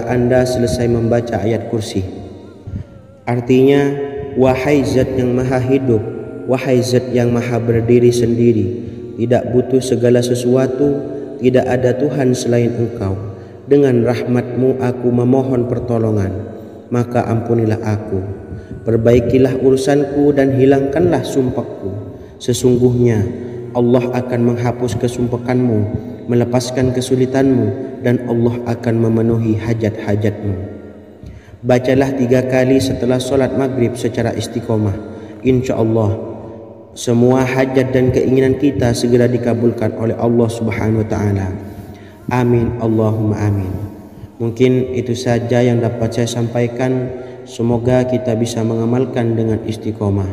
setelah Anda selesai membaca ayat kursi. Artinya, wahai zat yang maha hidup, wahai zat yang maha berdiri sendiri, tidak butuh segala sesuatu, tidak ada Tuhan selain Engkau. Dengan rahmat-Mu aku memohon pertolongan, maka ampunilah aku. Perbaikilah urusanku dan hilangkanlah sumpahku. Sesungguhnya Allah akan menghapus kesumpahanmu, melepaskan kesulitanmu, dan Allah akan memenuhi hajat-hajatmu. Bacalah 3 kali setelah solat maghrib secara istiqomah. Insya Allah semua hajat dan keinginan kita segera dikabulkan oleh Allah Subhanahu wa Ta'ala. Amin Allahumma amin. Mungkin itu saja yang dapat saya sampaikan. Semoga kita bisa mengamalkan dengan istiqomah.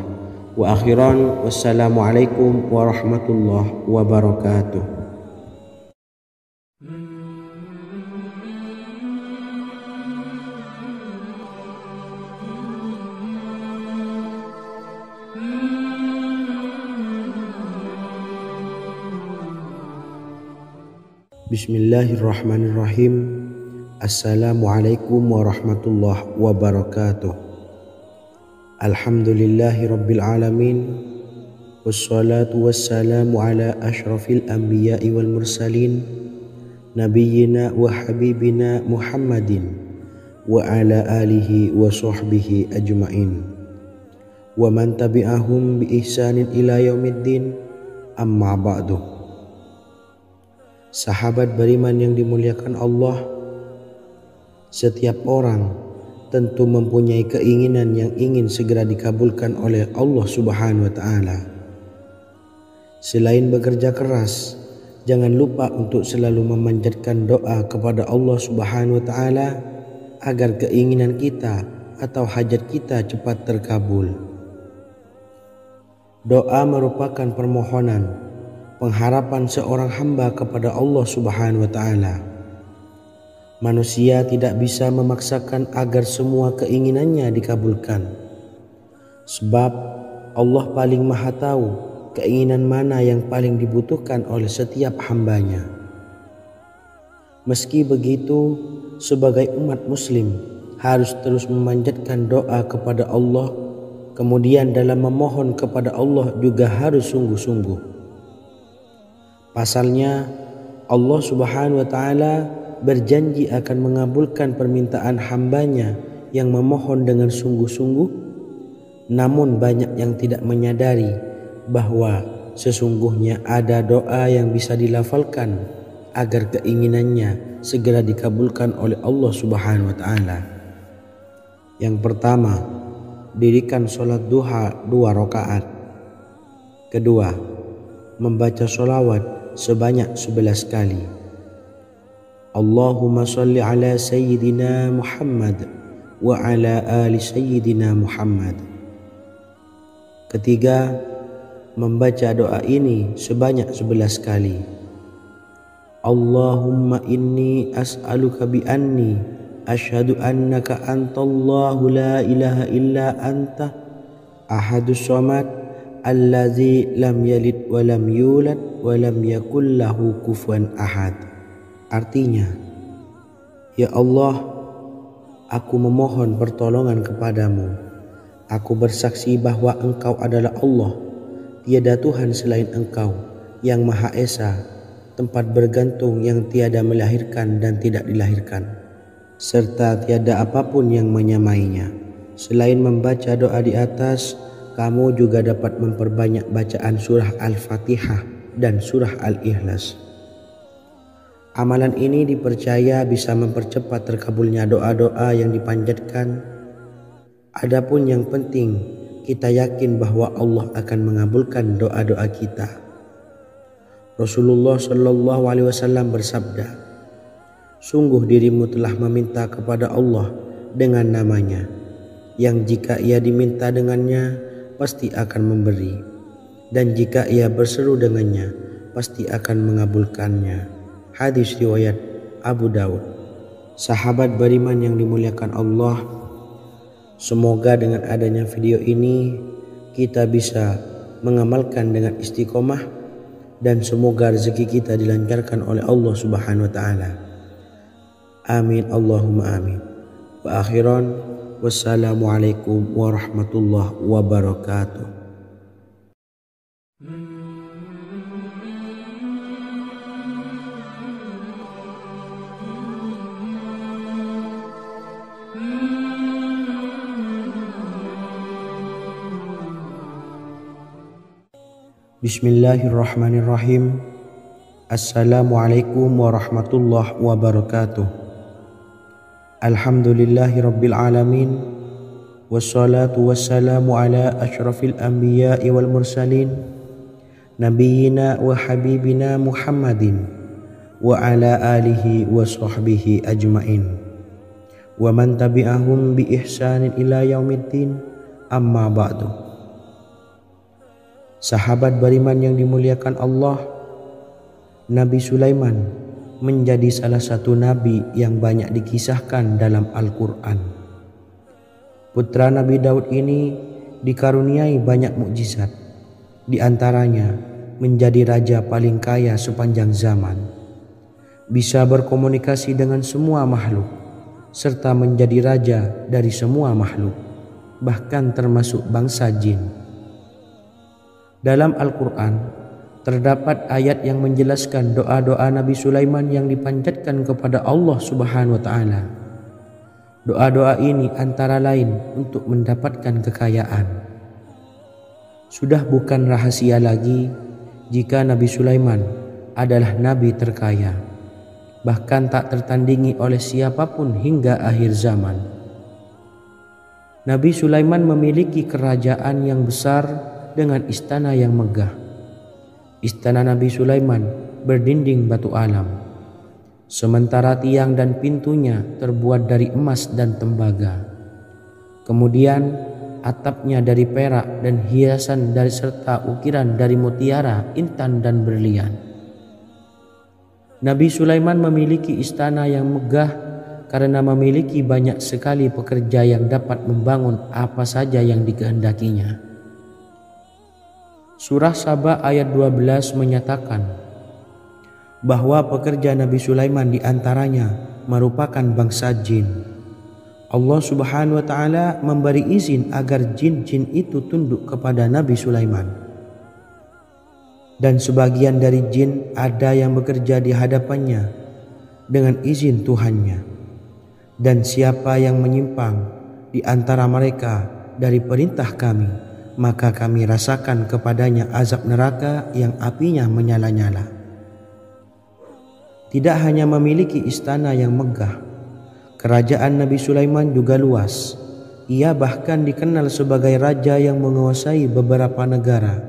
Wa akhiran, wassalamualaikum warahmatullahi wabarakatuh. Bismillahirrahmanirrahim. Assalamualaikum warahmatullahi wabarakatuh. Alhamdulillahi rabbil alamin. Wassalatu wassalamu ala ashrafil anbiya'i wal mursalin, nabiyyina wa habibina Muhammadin wa ala alihi wa sahbihi ajma'in wa man tabi'ahum bi ihsanin ila yaumiddin, amma ba'du. Sahabat beriman yang dimuliakan Allah, setiap orang tentu mempunyai keinginan yang ingin segera dikabulkan oleh Allah Subhanahu wa Ta'ala. Selain bekerja keras, jangan lupa untuk selalu memanjatkan doa kepada Allah Subhanahu wa Ta'ala agar keinginan kita atau hajat kita cepat terkabul. Doa merupakan permohonan, pengharapan seorang hamba kepada Allah Subhanahu wa Ta'ala. Manusia tidak bisa memaksakan agar semua keinginannya dikabulkan, sebab Allah paling maha tahu keinginan mana yang paling dibutuhkan oleh setiap hambanya. Meski begitu, sebagai umat muslim harus terus memanjatkan doa kepada Allah, kemudian dalam memohon kepada Allah juga harus sungguh-sungguh. Pasalnya Allah Subhanahu wa Ta'ala berjanji akan mengabulkan permintaan hambanya yang memohon dengan sungguh-sungguh. Namun banyak yang tidak menyadari bahwa sesungguhnya ada doa yang bisa dilafalkan agar keinginannya segera dikabulkan oleh Allah Subhanahu wa Ta'ala. Yang pertama, dirikan sholat duha 2 rakaat. Kedua, membaca sholawat sebanyak 11 kali. Allahumma salli ala sayyidina Muhammad wa ala ali sayyidina Muhammad. Ketiga, membaca doa ini sebanyak 11 kali. Allahumma inni as'aluka bi anni asyhadu annaka antallahu la ilaha illa anta ahadus samad allazi lam yalid wa lam yulad wa lam yakul lahu kufuwan ahad. Artinya, ya Allah, aku memohon pertolongan kepadamu. Aku bersaksi bahwa Engkau adalah Allah, tiada Tuhan selain Engkau, yang Maha Esa, tempat bergantung yang tiada melahirkan dan tidak dilahirkan, serta tiada apapun yang menyamainya. Selain membaca doa di atas, kamu juga dapat memperbanyak bacaan surah Al-Fatihah dan surah Al-Ikhlas. Amalan ini dipercaya bisa mempercepat terkabulnya doa-doa yang dipanjatkan. Adapun yang penting, kita yakin bahwa Allah akan mengabulkan doa-doa kita. Rasulullah Shallallahu Alaihi Wasallam bersabda, sungguh dirimu telah meminta kepada Allah dengan namanya, yang jika ia diminta dengannya, pasti akan memberi, dan jika ia berseru dengannya, pasti akan mengabulkannya. Hadis riwayat Abu Daud. Sahabat beriman yang dimuliakan Allah, semoga dengan adanya video ini kita bisa mengamalkan dengan istiqomah, dan semoga rezeki kita dilancarkan oleh Allah Subhanahu wa Ta'ala. Amin Allahumma amin. Wa akhiran, wassalamualaikum warahmatullahi wabarakatuh. Bismillahirrahmanirrahim. Assalamualaikum warahmatullahi wabarakatuh. Alhamdulillahi rabbil alamin. Wassalatu wassalamu ala ashrafil anbiya'i wal mursalin, nabiyyina wa habibina Muhammadin wa ala alihi wa sahbihi ajmain, wa man tabi'ahum bi ihsanin ila yaumiddin, amma ba'du. Sahabat beriman yang dimuliakan Allah, Nabi Sulaiman menjadi salah satu nabi yang banyak dikisahkan dalam Al-Quran. Putra Nabi Daud ini dikaruniai banyak mukjizat, di antaranya menjadi raja paling kaya sepanjang zaman, bisa berkomunikasi dengan semua makhluk, serta menjadi raja dari semua makhluk, bahkan termasuk bangsa jin. Dalam Al-Quran terdapat ayat yang menjelaskan doa-doa Nabi Sulaiman yang dipanjatkan kepada Allah Subhanahu wa Ta'ala. Doa-doa ini antara lain untuk mendapatkan kekayaan. Sudah bukan rahasia lagi jika Nabi Sulaiman adalah nabi terkaya, bahkan tak tertandingi oleh siapapun hingga akhir zaman. Nabi Sulaiman memiliki kerajaan yang besar dengan istana yang megah. Istana Nabi Sulaiman berdinding batu alam, sementara tiang dan pintunya terbuat dari emas dan tembaga. Kemudian atapnya dari perak dan hiasan dari serta ukiran dari mutiara, intan dan berlian. Nabi Sulaiman memiliki istana yang megah karena memiliki banyak sekali pekerja yang dapat membangun apa saja yang dikehendakinya. Surah Saba ayat 12 menyatakan bahwa pekerja Nabi Sulaiman diantaranya merupakan bangsa jin. Allah Subhanahu wa Ta'ala memberi izin agar jin-jin itu tunduk kepada Nabi Sulaiman. Dan sebagian dari jin ada yang bekerja di hadapannya dengan izin Tuhannya. Dan siapa yang menyimpang di antara mereka dari perintah kami, maka kami rasakan kepadanya azab neraka yang apinya menyala-nyala. Tidak hanya memiliki istana yang megah, kerajaan Nabi Sulaiman juga luas. Ia bahkan dikenal sebagai raja yang menguasai beberapa negara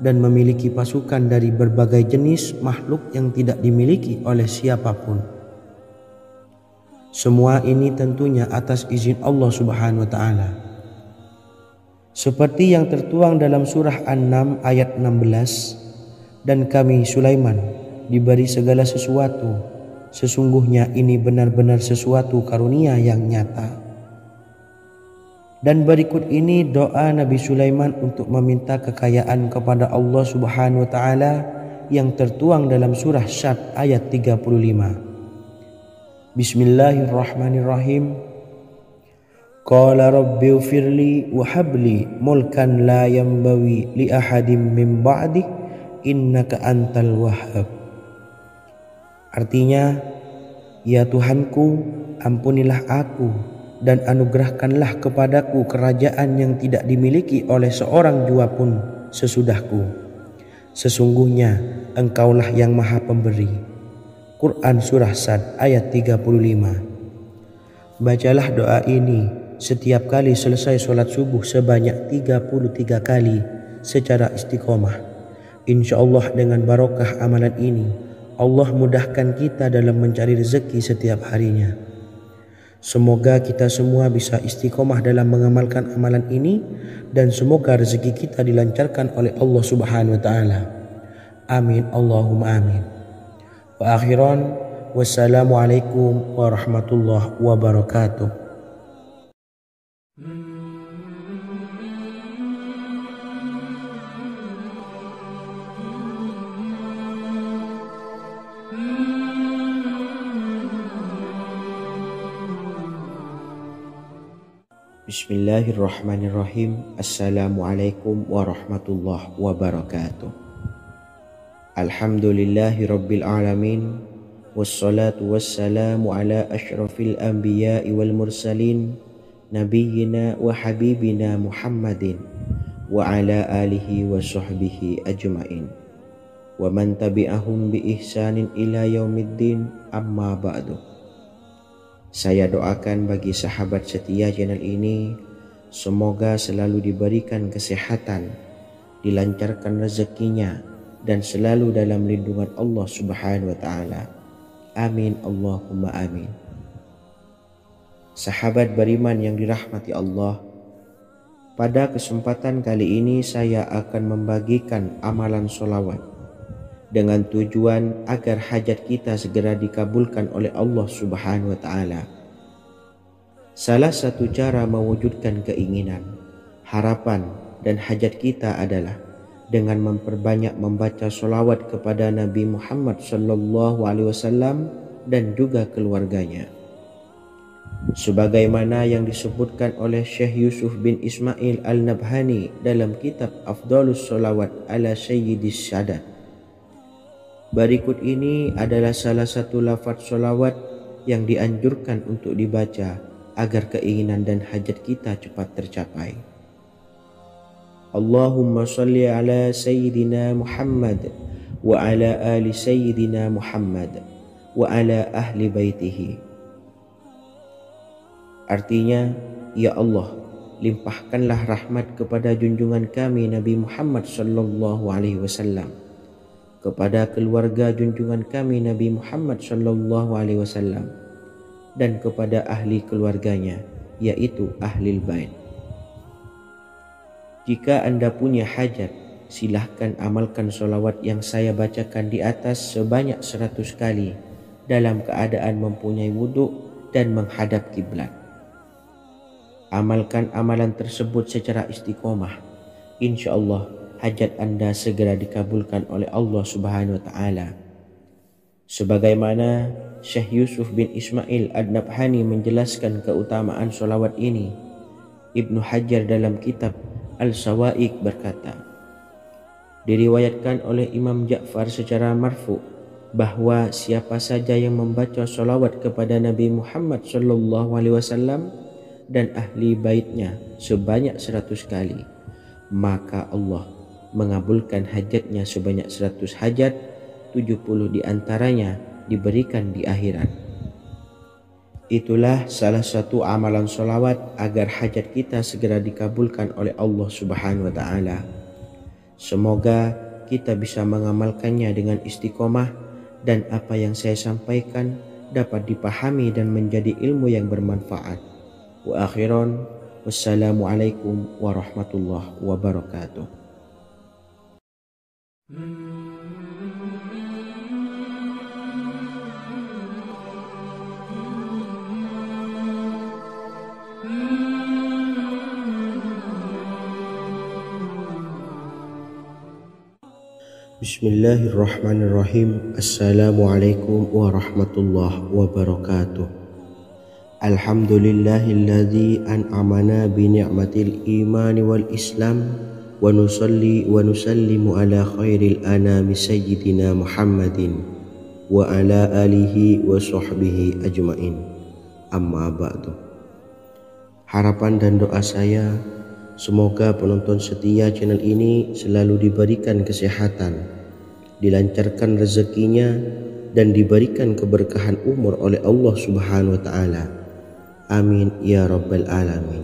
dan memiliki pasukan dari berbagai jenis makhluk yang tidak dimiliki oleh siapapun. Semua ini tentunya atas izin Allah Subhanahu wa Ta'ala. Seperti yang tertuang dalam surah An-Naml ayat 16, dan kami Sulaiman diberi segala sesuatu, sesungguhnya ini benar-benar sesuatu karunia yang nyata. Dan berikut ini doa Nabi Sulaiman untuk meminta kekayaan kepada Allah Subhanahu wa Ta'ala yang tertuang dalam surah Syad ayat 35. Bismillahirrahmanirrahim. Qala rabbi ufirli wa habli mulkan la yambawi li ahadim min ba'di innaka antal wahhab. Artinya, ya Tuhanku, ampunilah aku dan anugerahkanlah kepadaku kerajaan yang tidak dimiliki oleh seorang jua pun sesudahku. Sesungguhnya Engkaulah yang Maha Pemberi. Quran Surah Sad ayat 35. Bacalah doa ini setiap kali selesai sholat subuh sebanyak 33 kali secara istiqomah. Insya Allah dengan barokah amalan ini, Allah mudahkan kita dalam mencari rezeki setiap harinya. Semoga kita semua bisa istiqomah dalam mengamalkan amalan ini, dan semoga rezeki kita dilancarkan oleh Allah Subhanahu wa Ta'ala. Amin Allahumma amin. Wa akhiran, wassalamualaikum warahmatullahi wabarakatuh. Bismillahirrahmanirrahim. Assalamualaikum warahmatullahi wabarakatuh. Alhamdulillahi rabbil alamin. Wassalatu wassalamu ala ashrafil anbiya'i wal mursalin, nabiyyina wa habibina Muhammadin wa ala alihi wa sahbihi ajma'in wa man tabi'ahum bi ihsanin ila yaumiddin, amma ba'du. Saya doakan bagi sahabat setia channel ini, semoga selalu diberikan kesehatan, dilancarkan rezekinya, dan selalu dalam lindungan Allah Subhanahu wa Ta'ala. Amin Allahumma amin. Sahabat beriman yang dirahmati Allah, pada kesempatan kali ini saya akan membagikan amalan sholawat dengan tujuan agar hajat kita segera dikabulkan oleh Allah Subhanahu wa Ta'ala. Salah satu cara mewujudkan keinginan, harapan, dan hajat kita adalah dengan memperbanyak membaca sholawat kepada Nabi Muhammad SAW dan juga keluarganya. Sebagaimana yang disebutkan oleh Syekh Yusuf bin Ismail Al-Nabhani dalam kitab Afdhalus Sholawat ala Sayyidis Sadat. Berikut ini adalah salah satu lafaz sholawat yang dianjurkan untuk dibaca agar keinginan dan hajat kita cepat tercapai. Allahumma salli ala Sayyidina Muhammad wa ala ali Sayyidina Muhammad wa ala ahli baitihi. Artinya, ya Allah, limpahkanlah rahmat kepada junjungan kami Nabi Muhammad sallallahu alaihi wasallam, kepada keluarga junjungan kami Nabi Muhammad sallallahu alaihi wasallam, dan kepada ahli keluarganya, yaitu ahlil bait. Jika Anda punya hajat, silahkan amalkan sholawat yang saya bacakan di atas sebanyak 100 kali dalam keadaan mempunyai wudhu dan menghadap kiblat. Amalkan amalan tersebut secara istiqomah. Insya Allah hajat Anda segera dikabulkan oleh Allah Subhanahu wa Ta'ala. Sebagaimana Syekh Yusuf bin Ismail Ad-Nabhani menjelaskan keutamaan sholawat ini, Ibnu Hajar dalam kitab Al-Sawa'iq berkata, diriwayatkan oleh Imam Ja'far secara marfu bahwa siapa saja yang membaca sholawat kepada Nabi Muhammad SAW dan ahli baitnya sebanyak 100 kali, maka Allah mengabulkan hajatnya sebanyak 100 hajat, 70 diantaranya diberikan di akhirat. Itulah salah satu amalan sholawat agar hajat kita segera dikabulkan oleh Allah Subhanahu wa Ta'ala. Semoga kita bisa mengamalkannya dengan istiqomah dan apa yang saya sampaikan dapat dipahami dan menjadi ilmu yang bermanfaat. Wa akhiran, wassalamualaikum warahmatullahi wabarakatuh. Bismillahirrahmanirrahim. Assalamualaikum warahmatullahi wabarakatuh. Alhamdulillahilladzi an'amana bi ni'matil imani wal islam wa nusalli wa nusallimu ala khairil anami sayyidina Muhammadin wa ala alihi wa sahbihi ajma'in, amma ba'du. Harapan dan doa saya, semoga penonton setia channel ini selalu diberikan kesehatan, dilancarkan rezekinya, dan diberikan keberkahan umur oleh Allah Subhanahu wa Ta'ala. Amin ya rabbal alamin.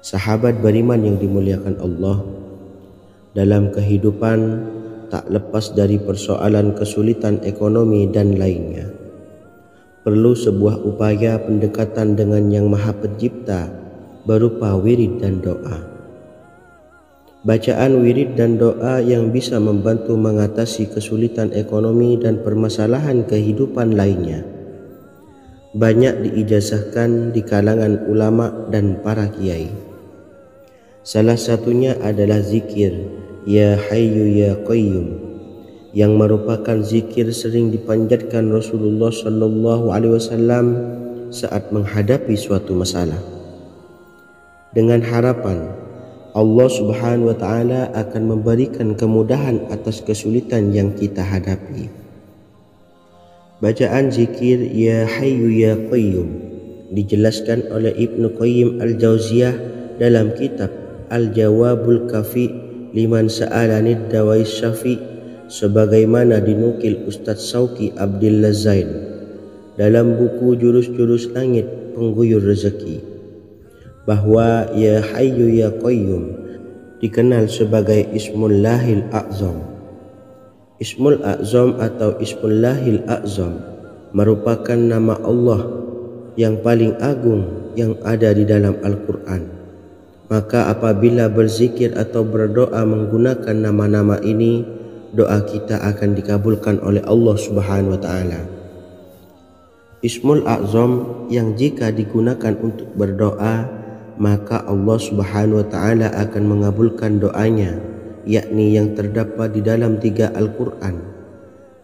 Sahabat beriman yang dimuliakan Allah, dalam kehidupan tak lepas dari persoalan kesulitan ekonomi dan lainnya. Perlu sebuah upaya pendekatan dengan Yang Maha Pencipta berupa wirid dan doa. Bacaan wirid dan doa yang bisa membantu mengatasi kesulitan ekonomi dan permasalahan kehidupan lainnya banyak diijazahkan di kalangan ulama dan para kiai. Salah satunya adalah zikir Ya Hayyu Ya Qayyum, yang merupakan zikir sering dipanjatkan Rasulullah SAW saat menghadapi suatu masalah. dengan harapan Allah Subhanahu wa taala akan memberikan kemudahan atas kesulitan yang kita hadapi. Bacaan zikir Ya Hayyu Ya Qayyum dijelaskan oleh Ibnu Qayyim Al-Jauziyah dalam kitab Al-Jawabul Kafi liman sa'alanid dawais syafi, sebagaimana dinukil Ustadz Sauki Abdillah Zain dalam buku Jurus-Jurus Langit Pengguyur Rezeki, bahwa Ya Hayyu Ya Qayyum dikenal sebagai Ismullahil A'zam. Ismul A'zam atau Ismullahil A'zam merupakan nama Allah yang paling agung yang ada di dalam Al-Quran. Maka apabila berzikir atau berdoa menggunakan nama-nama ini, doa kita akan dikabulkan oleh Allah Subhanahu wa taala. Ismul A'zam yang jika digunakan untuk berdoa, maka Allah Subhanahu wa taala akan mengabulkan doanya, yakni yang terdapat di dalam 3 Al-Quran,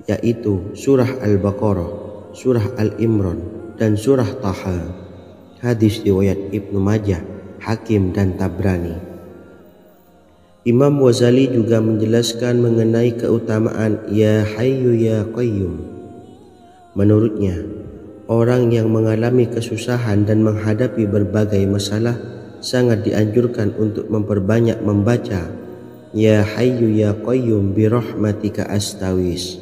yaitu surah Al-Baqarah, surah Al-Imran, dan surah Taha. Hadis riwayat Ibnu Majah, Hakim, dan Tabrani. Imam Ghazali juga menjelaskan mengenai keutamaan Ya Hayyu Ya Qayyum. Menurutnya, orang yang mengalami kesusahan dan menghadapi berbagai masalah sangat dianjurkan untuk memperbanyak membaca Ya Hayyu Ya Qayyum bi rahmatika astawis,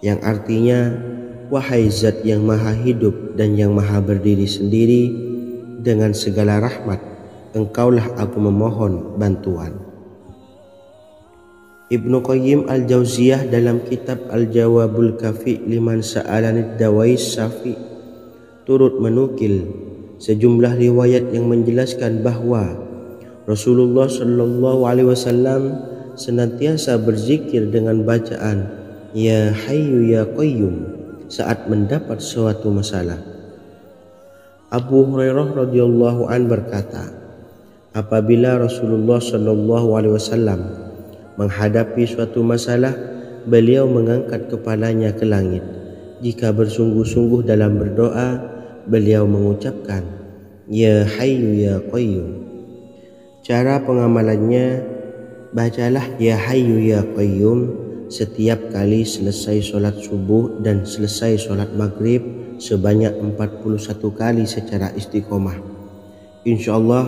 yang artinya wahai zat yang maha hidup dan yang maha berdiri sendiri, dengan segala rahmat engkaulah aku memohon bantuan. Ibnu Qayyim Al-Jauziyah dalam kitab Al-Jawabul Kafi liman sa'alanid dawais syafi turut menukil sejumlah riwayat yang menjelaskan bahwa Rasulullah Shallallahu Alaihi Wasallam senantiasa berzikir dengan bacaan Ya Hayyu Ya Qayyum saat mendapat suatu masalah. Abu Hurairah radhiyallahu an berkata, apabila Rasulullah Shallallahu Alaihi Wasallam menghadapi suatu masalah, beliau mengangkat kepalanya ke langit. Jika bersungguh-sungguh dalam berdoa, beliau mengucapkan Ya Hayyu Ya Qayyum. Cara pengamalannya, bacalah Ya Hayyu Ya Qayyum setiap kali selesai sholat subuh dan selesai sholat maghrib sebanyak 41 kali secara istiqomah. Insyaallah,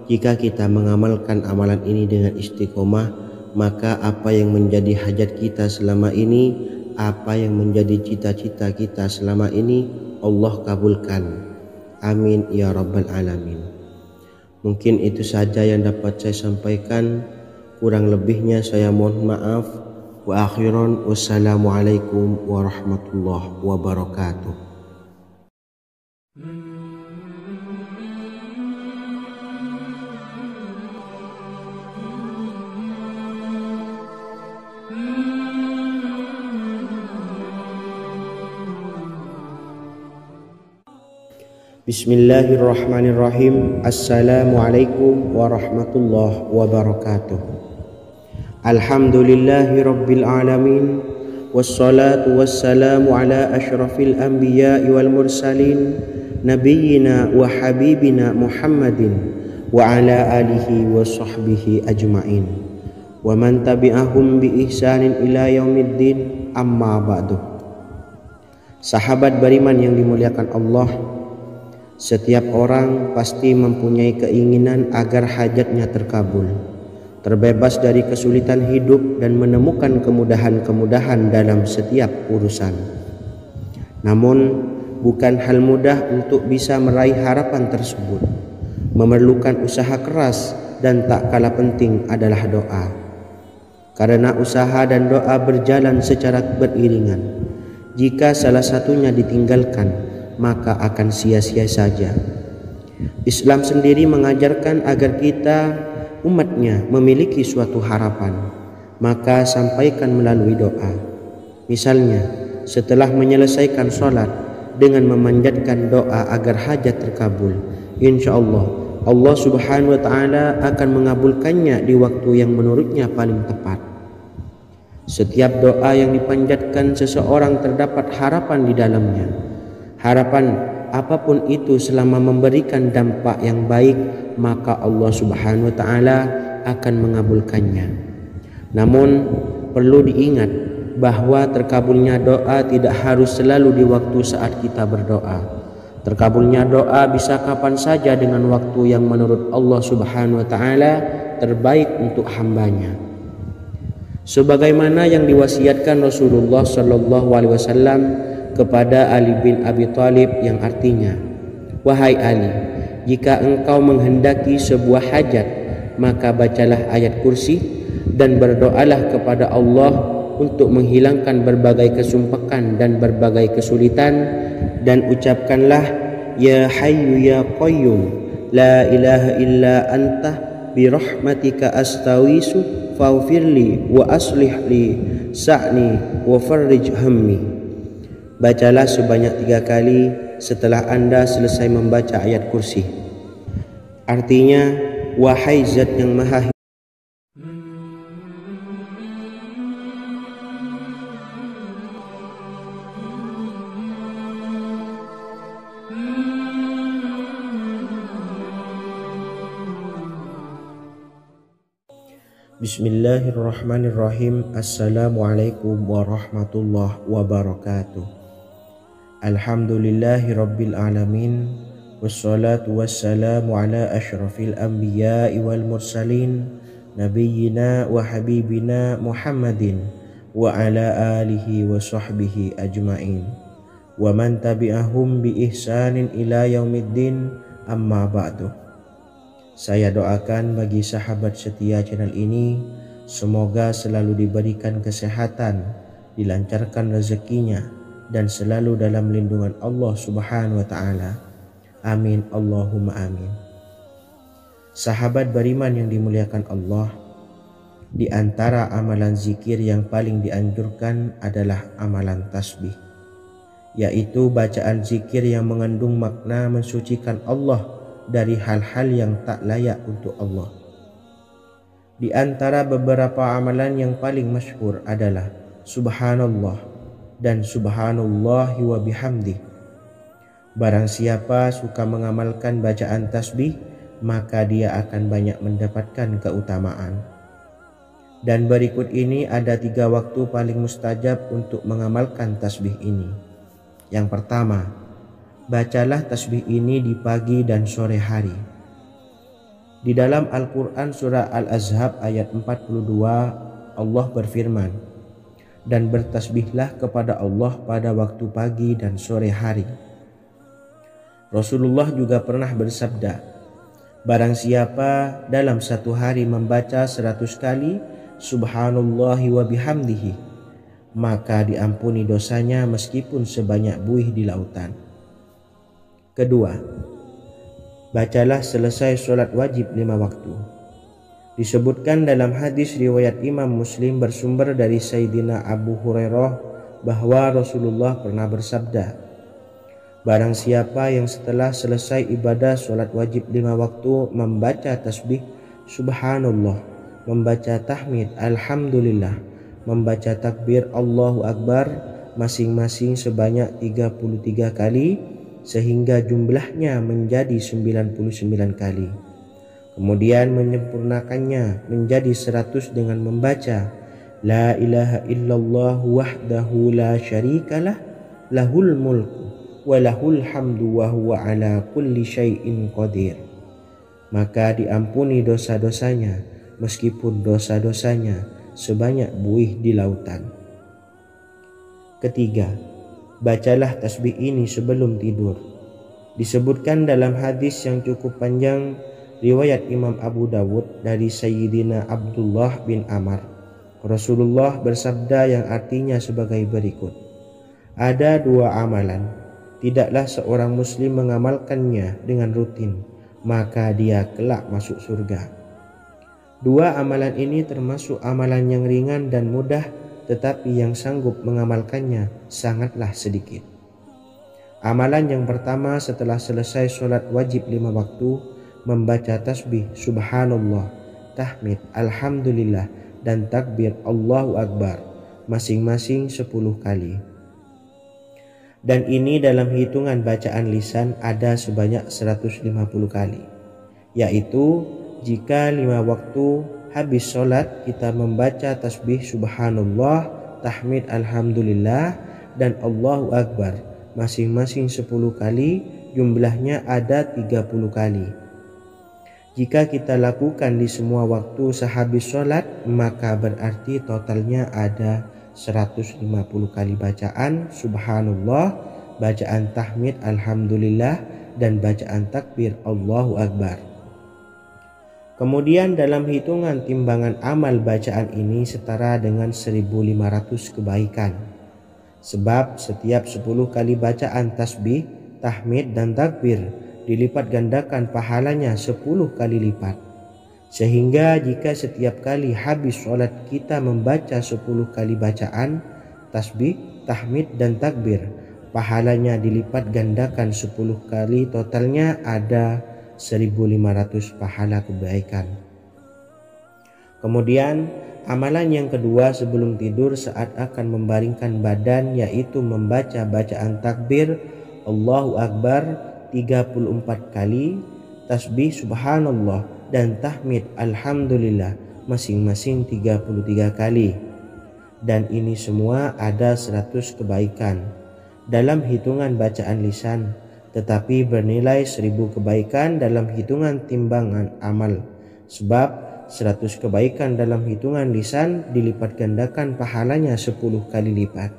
jika kita mengamalkan amalan ini dengan istiqomah, maka apa yang menjadi hajat kita selama ini, apa yang menjadi cita-cita kita selama ini, Allah kabulkan. Amin ya rabbal alamin. Mungkin itu saja yang dapat saya sampaikan. Kurang lebihnya saya mohon maaf. Wa akhiran, wassalamualaikum warahmatullahi wabarakatuh. Bismillahirrahmanirrahim. Assalamualaikum warahmatullahi wabarakatuh. Alhamdulillahi rabbil alamin, wassalatu wassalamu ala ashrafil anbiya'i wal mursalin, nabiyyina wa habibina Muhammadin wa ala alihi wa sahbihi ajma'in, wa man tabi'ahum bi ihsanin ila yaumiddin, amma ba'du. Sahabat beriman yang dimuliakan Allah, setiap orang pasti mempunyai keinginan agar hajatnya terkabul, terbebas dari kesulitan hidup dan menemukan kemudahan-kemudahan dalam setiap urusan. Namun, bukan hal mudah untuk bisa meraih harapan tersebut. Memerlukan usaha keras dan tak kalah penting adalah doa. Karena usaha dan doa berjalan secara beriringan. Jika salah satunya ditinggalkan, maka akan sia-sia saja. Islam sendiri mengajarkan agar kita umatnya memiliki suatu harapan, maka sampaikan melalui doa. Misalnya, setelah menyelesaikan sholat dengan memanjatkan doa agar hajat terkabul, insyaallah Allah Subhanahu wa taala akan mengabulkannya di waktu yang menurutnya paling tepat. Setiap doa yang dipanjatkan seseorang terdapat harapan di dalamnya. Harapan apapun itu selama memberikan dampak yang baik, maka Allah Subhanahu wa taala akan mengabulkannya. Namun perlu diingat bahwa terkabulnya doa tidak harus selalu di waktu saat kita berdoa. Terkabulnya doa bisa kapan saja dengan waktu yang menurut Allah Subhanahu wa taala terbaik untuk hambanya. Sebagaimana yang diwasiatkan Rasulullah Shallallahu alaihi wasallam kepada Ali bin Abi Thalib, yang artinya, "Wahai Ali, jika engkau menghendaki sebuah hajat, maka bacalah ayat kursi dan berdoalah kepada Allah untuk menghilangkan berbagai kesumpekan dan berbagai kesulitan, dan ucapkanlah, Ya Hayyu Ya Qayyum, La ilaha illa anta birahmatika astawisu faghfirli wa aslih li sa'ni wa farrij hammi." Bacalah sebanyak 3 kali setelah Anda selesai membaca ayat kursi. Artinya, wahai Zat yang Maha Bismillahirrahmanirrahim. Assalamualaikum warahmatullahi wabarakatuh. Alhamdulillahi rabbil alamin, wassalatu wassalamu ala ashrafil anbiya'i wal mursalin, nabiyyina wa habibina Muhammadin wa ala alihi wa sahbihi ajma'in, wa man tabi'ahum bi ihsanin ila yaumiddin, amma ba'du. Saya doakan bagi sahabat setia channel ini, semoga selalu diberikan kesehatan, dilancarkan rezekinya, dan selalu dalam lindungan Allah Subhanahu wa taala. Amin Allahumma amin. Sahabat beriman yang dimuliakan Allah, di antara amalan zikir yang paling dianjurkan adalah amalan tasbih, yaitu bacaan zikir yang mengandung makna mensucikan Allah dari hal-hal yang tak layak untuk Allah. Di antara beberapa amalan yang paling masyhur adalah Subhanallah dan Subhanallahi wa bihamdih. Barang siapa suka mengamalkan bacaan tasbih, maka dia akan banyak mendapatkan keutamaan. Dan berikut ini ada 3 waktu paling mustajab untuk mengamalkan tasbih ini. Yang pertama, bacalah tasbih ini di pagi dan sore hari. Di dalam Al-Quran surah Al-Ahzab ayat 42, Allah berfirman, "Dan bertasbihlah kepada Allah pada waktu pagi dan sore hari." Rasulullah juga pernah bersabda, "Barang siapa dalam satu hari membaca 100 kali Subhanallahi wa bihamdihi, maka diampuni dosanya meskipun sebanyak buih di lautan." Kedua, bacalah selesai sholat wajib 5 waktu. Disebutkan dalam hadis riwayat Imam Muslim bersumber dari Sayyidina Abu Hurairah bahwa Rasulullah pernah bersabda, "Barang siapa yang setelah selesai ibadah sholat wajib 5 waktu membaca tasbih Subhanallah, membaca tahmid Alhamdulillah, membaca takbir Allahu Akbar masing-masing sebanyak 33 kali, sehingga jumlahnya menjadi 99 kali. Kemudian menyempurnakannya menjadi 100 dengan membaca La ilaha illallah wahdahu la syarikalah, lahul mulku wa lahul hamdu wa huwa ala kulli syai'in qadir. Maka diampuni dosa-dosanya meskipun dosa-dosanya sebanyak buih di lautan. Ketiga, bacalah tasbih ini sebelum tidur. Disebutkan dalam hadis yang cukup panjang riwayat Imam Abu Dawud dari Sayyidina Abdullah bin Amr, Rasulullah bersabda yang artinya sebagai berikut, "Ada 2 amalan, tidaklah seorang muslim mengamalkannya dengan rutin, maka dia kelak masuk surga. 2 amalan ini termasuk amalan yang ringan dan mudah, tetapi yang sanggup mengamalkannya sangatlah sedikit. Amalan yang pertama setelah selesai sholat wajib 5 waktu, membaca tasbih Subhanallah, tahmid Alhamdulillah, dan takbir Allahu Akbar masing-masing 10 kali. Dan ini dalam hitungan bacaan lisan ada sebanyak 150 kali. Yaitu jika 5 waktu habis sholat kita membaca tasbih subhanallah, tahmid alhamdulillah, dan Allahu Akbar masing-masing 10 kali, jumlahnya ada 30 kali. Jika kita lakukan di semua waktu sehabis sholat, maka berarti totalnya ada 150 kali bacaan subhanallah, bacaan tahmid alhamdulillah, dan bacaan takbir Allahu Akbar. Kemudian dalam hitungan timbangan amal bacaan ini setara dengan 1500 kebaikan. Sebab setiap 10 kali bacaan tasbih, tahmid, dan takbir dilipat gandakan pahalanya 10 kali lipat. Sehingga jika setiap kali habis sholat kita membaca 10 kali bacaan tasbih, tahmid, dan takbir, pahalanya dilipat gandakan 10 kali, totalnya ada 1500 pahala kebaikan. Kemudian amalan yang kedua sebelum tidur saat akan membaringkan badan, yaitu membaca bacaan takbir Allahu Akbar 34 kali, tasbih subhanallah, dan tahmid alhamdulillah masing-masing 33 kali. Dan ini semua ada 100 kebaikan dalam hitungan bacaan lisan, tetapi bernilai 1000 kebaikan dalam hitungan timbangan amal. Sebab 100 kebaikan dalam hitungan lisan dilipat gandakan pahalanya 10 kali lipat.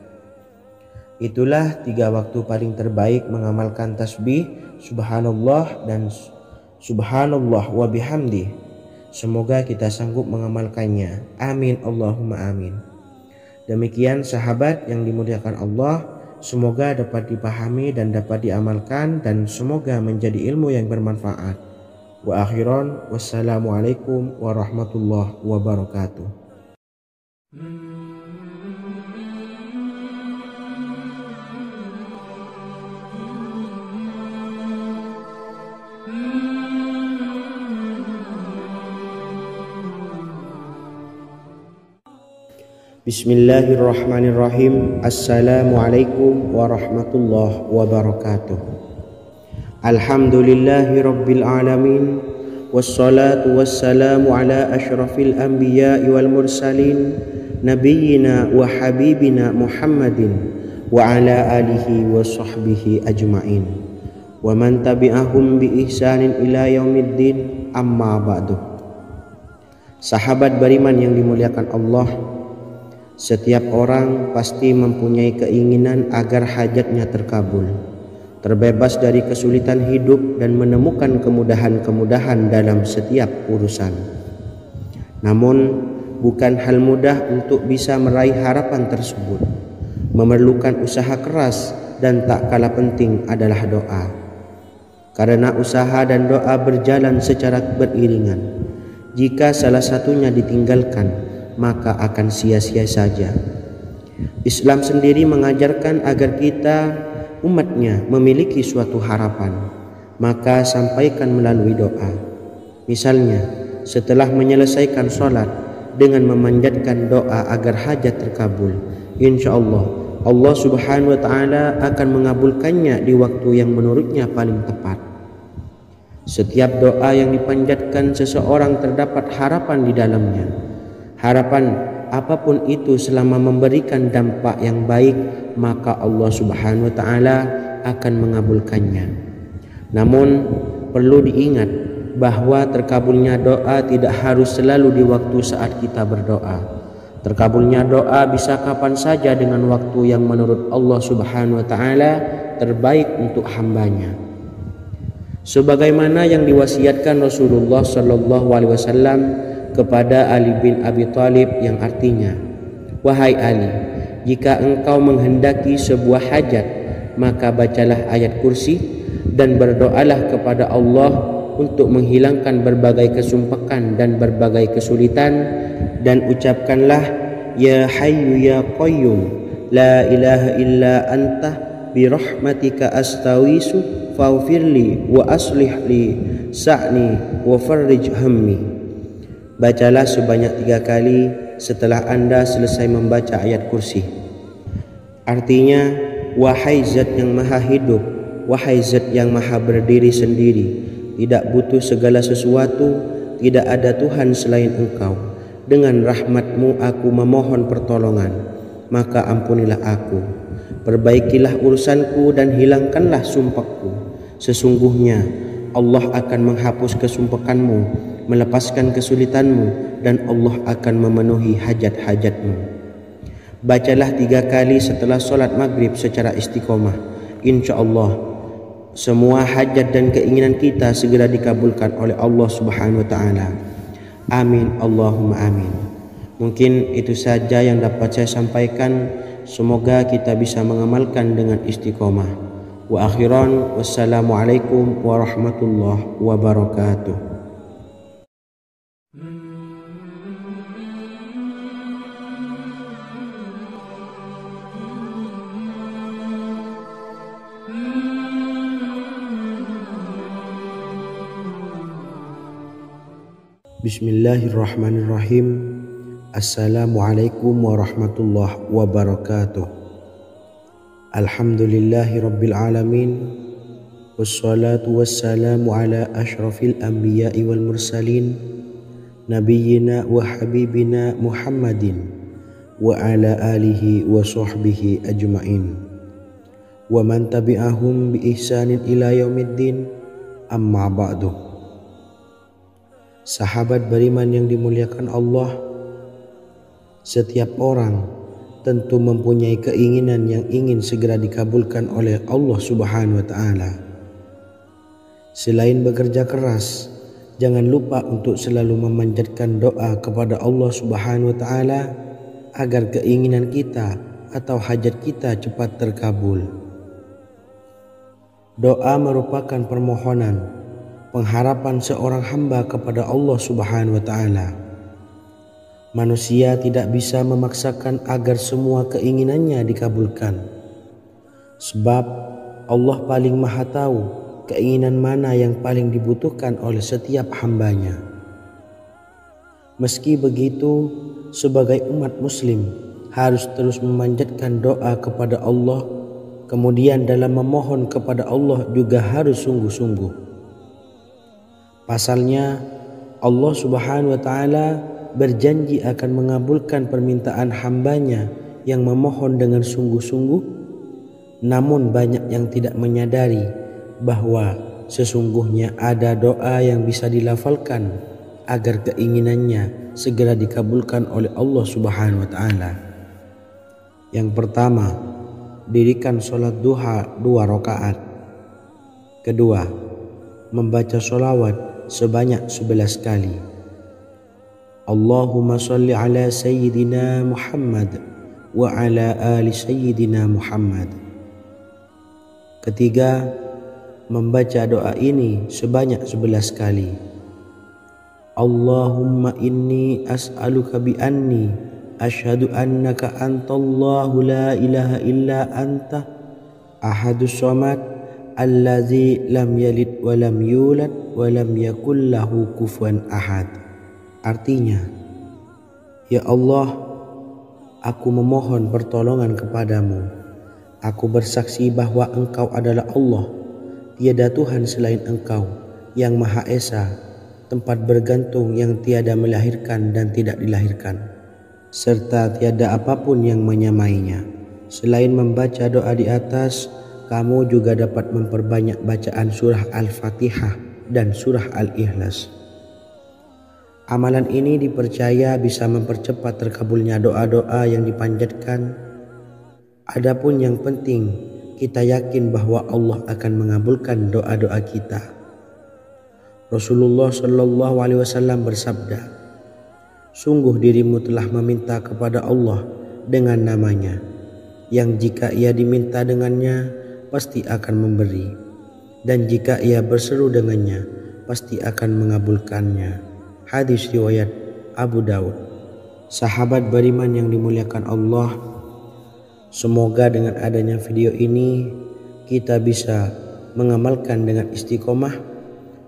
Itulah 3 waktu paling terbaik mengamalkan tasbih subhanallah dan subhanallah wa bihamdi. Semoga kita sanggup mengamalkannya. Amin Allahumma amin. Demikian sahabat yang dimuliakan Allah, semoga dapat dipahami dan dapat diamalkan, dan semoga menjadi ilmu yang bermanfaat. Wa akhiran, wassalamualaikum warahmatullahi wabarakatuh. Bismillahirrahmanirrahim. Assalamualaikum warahmatullahi wabarakatuh. Alhamdulillahi rabbil alamin, wassalatu wassalamu ala ashrafil anbiya'i wal mursalin, nabiyyina wa habibina Muhammadin wa ala alihi wa sahbihi ajma'in, wa man tabi'ahum bi ihsanin ila yaumiddin, amma ba'du. Sahabat beriman yang dimuliakan Allah, setiap orang pasti mempunyai keinginan agar hajatnya terkabul, terbebas dari kesulitan hidup, dan menemukan kemudahan-kemudahan dalam setiap urusan. Namun, bukan hal mudah untuk bisa meraih harapan tersebut. Memerlukan usaha keras, dan tak kalah penting adalah doa. Karena usaha dan doa berjalan secara beriringan. Jika salah satunya ditinggalkan, maka akan sia-sia saja. Islam sendiri mengajarkan agar kita umatnya memiliki suatu harapan, maka sampaikan melalui doa. Misalnya, setelah menyelesaikan sholat dengan memanjatkan doa agar hajat terkabul, insya Allah Allah subhanahu wa ta'ala akan mengabulkannya di waktu yang menurutnya paling tepat. Setiap doa yang dipanjatkan seseorang terdapat harapan di dalamnya. Harapan apapun itu selama memberikan dampak yang baik, maka Allah subhanahu wa ta'ala akan mengabulkannya. Namun perlu diingat bahwa terkabulnya doa tidak harus selalu di waktu saat kita berdoa. Terkabulnya doa bisa kapan saja dengan waktu yang menurut Allah subhanahu wa ta'ala terbaik untuk hambanya. Sebagaimana yang diwasiatkan Rasulullah sallallahu alaihi wasallam kepada Ali bin Abi Thalib, yang artinya, wahai Ali, jika engkau menghendaki sebuah hajat, maka bacalah ayat kursi dan berdoalah kepada Allah untuk menghilangkan berbagai kesumpakan dan berbagai kesulitan, dan ucapkanlah, ya hayyu ya qayyum la ilaha illa anta birahmatika astawisu faghfirli wa aslih li sa'ni wa farrij hammi. Bacalah sebanyak 3 kali setelah Anda selesai membaca ayat kursi. Artinya, Wahai Zat yang maha hidup, wahai Zat yang maha berdiri sendiri, tidak butuh segala sesuatu, tidak ada Tuhan selain Engkau. Dengan rahmat-Mu aku memohon pertolongan, maka ampunilah aku. Perbaikilah urusanku dan hilangkanlah sumpahku. Sesungguhnya Allah akan menghapus kesumpahanmu, melepaskan kesulitanmu, dan Allah akan memenuhi hajat-hajatmu. Bacalah 3 kali setelah solat maghrib secara istiqomah. Insya Allah semua hajat dan keinginan kita segera dikabulkan oleh Allah Subhanahu wa Ta'ala. Amin Allahumma amin. Mungkin itu saja yang dapat saya sampaikan. Semoga kita bisa mengamalkan dengan istiqomah. Wa akhiran, wassalamualaikum warahmatullahi wabarakatuh. Bismillahirrahmanirrahim. Assalamualaikum warahmatullahi wabarakatuh. Alhamdulillahi rabbil alamin. Wassalatu wassalamu ala ashrafil anbiya'i wal mursalin, nabiyyina wa habibina Muhammadin wa ala alihi wa sahbihi ajma'in wa man tabi'ahum bi ihsanin ila yaumiddin. Amma ba'du. Sahabat beriman yang dimuliakan Allah, setiap orang tentu mempunyai keinginan yang ingin segera dikabulkan oleh Allah Subhanahu wa Ta'ala. Selain bekerja keras, jangan lupa untuk selalu memanjatkan doa kepada Allah Subhanahu wa Ta'ala agar keinginan kita atau hajat kita cepat terkabul. Doa merupakan permohonan, pengharapan seorang hamba kepada Allah Subhanahu wa Ta'ala. Manusia tidak bisa memaksakan agar semua keinginannya dikabulkan, sebab Allah paling maha tahu keinginan mana yang paling dibutuhkan oleh setiap hambanya. Meski begitu, sebagai umat muslim harus terus memanjatkan doa kepada Allah, kemudian dalam memohon kepada Allah juga harus sungguh-sungguh. Pasalnya Allah Subhanahu wa Ta'ala berjanji akan mengabulkan permintaan hambanya yang memohon dengan sungguh-sungguh. Namun banyak yang tidak menyadari bahwa sesungguhnya ada doa yang bisa dilafalkan agar keinginannya segera dikabulkan oleh Allah Subhanahu wa Ta'ala. Yang pertama, dirikan sholat duha 2 rakaat. Kedua, membaca sholawat sebanyak 11 kali. Allahumma sholli ala sayyidina Muhammad wa ala ali sayyidina Muhammad. Ketiga, membaca doa ini sebanyak 11 kali. Allahumma inni as'aluka bi anni asyhadu annaka antallahu la ilaha illa anta ahadus samad allazi lam yalid wa lam yulad wa lam yakul lahu kufuwan ahad. Artinya, ya Allah, aku memohon pertolongan kepadamu. Aku bersaksi bahwa Engkau adalah Allah, tiada Tuhan selain Engkau, yang Maha Esa, tempat bergantung yang tiada melahirkan dan tidak dilahirkan, serta tiada apapun yang menyamainya. Selain membaca doa di atas, kamu juga dapat memperbanyak bacaan surah Al-Fatihah dan surah Al-Ikhlas. Amalan ini dipercaya bisa mempercepat terkabulnya doa-doa yang dipanjatkan. Adapun yang penting, kita yakin bahwa Allah akan mengabulkan doa-doa kita. Rasulullah Shallallahu Alaihi Wasallam bersabda, sungguh dirimu telah meminta kepada Allah dengan namanya, yang jika ia diminta dengannya, pasti akan memberi, dan jika ia berseru dengannya, pasti akan mengabulkannya. Hadis riwayat Abu Daud. Sahabat beriman yang dimuliakan Allah, semoga dengan adanya video ini kita bisa mengamalkan dengan istiqomah,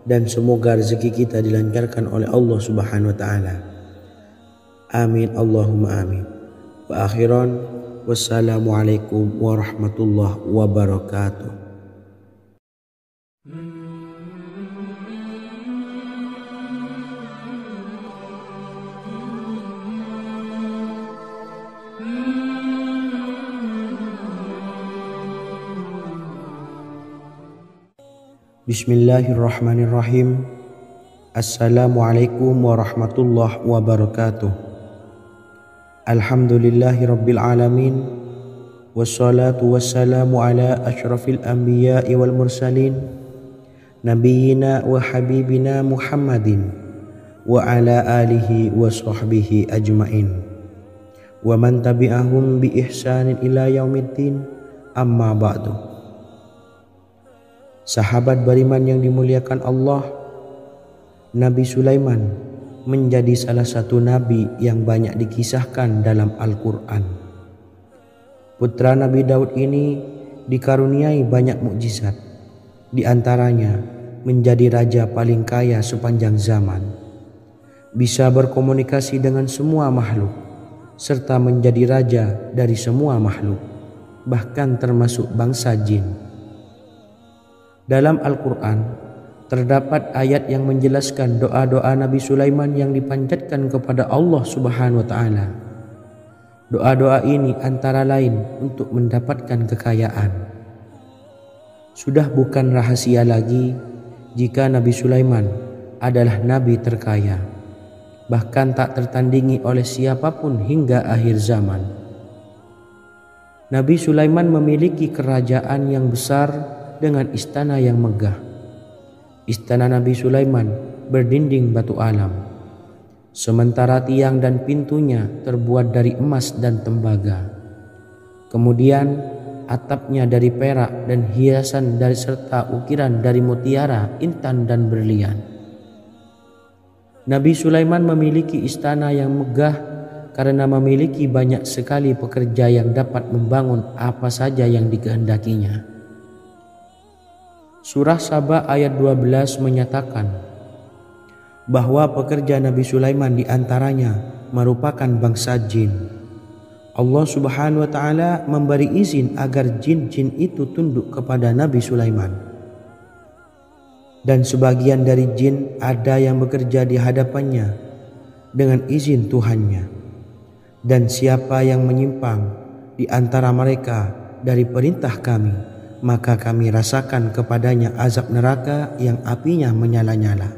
dan semoga rezeki kita dilancarkan oleh Allah Subhanahu wa Ta'ala. Amin Allahumma amin. Wa akhiran, Wassalamualaikum warahmatullahi wabarakatuh. Bismillahirrahmanirrahim. Assalamualaikum warahmatullahi wabarakatuh. Alhamdulillahi rabbil alamin. Wassalatu wassalamu ala asyrafil anbiya'i wal mursalin, nabiyyina wa habibina Muhammadin wa ala alihi wa sahbihi ajmain, wa man tabi'ahum bi ihsanin ila yaumiddin, amma ba'du. Sahabat beriman yang dimuliakan Allah, Nabi Sulaiman menjadi salah satu nabi yang banyak dikisahkan dalam Al-Quran. Putra Nabi Daud ini dikaruniai banyak mukjizat, di antaranya menjadi raja paling kaya sepanjang zaman, bisa berkomunikasi dengan semua makhluk, serta menjadi raja dari semua makhluk, bahkan termasuk bangsa jin. Dalam Al-Quran terdapat ayat yang menjelaskan doa-doa Nabi Sulaiman yang dipanjatkan kepada Allah Subhanahu wa Ta'ala. Doa-doa ini antara lain untuk mendapatkan kekayaan. Sudah bukan rahasia lagi jika Nabi Sulaiman adalah nabi terkaya, bahkan tak tertandingi oleh siapapun hingga akhir zaman. Nabi Sulaiman memiliki kerajaan yang besar dengan istana yang megah. Istana Nabi Sulaiman berdinding batu alam, sementara tiang dan pintunya terbuat dari emas dan tembaga. Kemudian atapnya dari perak dan hiasan dari serta ukiran dari mutiara, intan dan berlian. Nabi Sulaiman memiliki istana yang megah karena memiliki banyak sekali pekerja yang dapat membangun apa saja yang dikehendakinya. Surah Saba ayat 12 menyatakan bahwa pekerja Nabi Sulaiman diantaranya merupakan bangsa jin. Allah Subhanahu wa Ta'ala memberi izin agar jin-jin itu tunduk kepada Nabi Sulaiman. Dan sebagian dari jin ada yang bekerja di hadapannya dengan izin Tuhannya. Dan siapa yang menyimpang di antara mereka dari perintah kami, maka kami rasakan kepadanya azab neraka yang apinya menyala-nyala.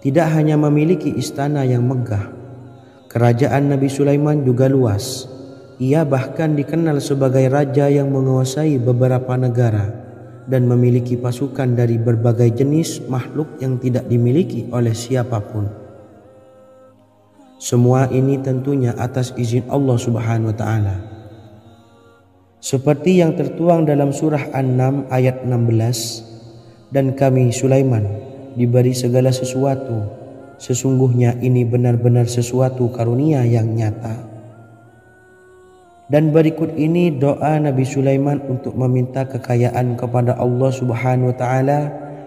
Tidak hanya memiliki istana yang megah, kerajaan Nabi Sulaiman juga luas. Ia bahkan dikenal sebagai raja yang menguasai beberapa negara dan memiliki pasukan dari berbagai jenis makhluk yang tidak dimiliki oleh siapapun. Semua ini tentunya atas izin Allah Subhanahu wa Ta'ala. Seperti yang tertuang dalam surah An-Naml ayat 16, dan kami Sulaiman diberi segala sesuatu, sesungguhnya ini benar-benar sesuatu karunia yang nyata. Dan berikut ini doa Nabi Sulaiman untuk meminta kekayaan kepada Allah Subhanahu wa Ta'ala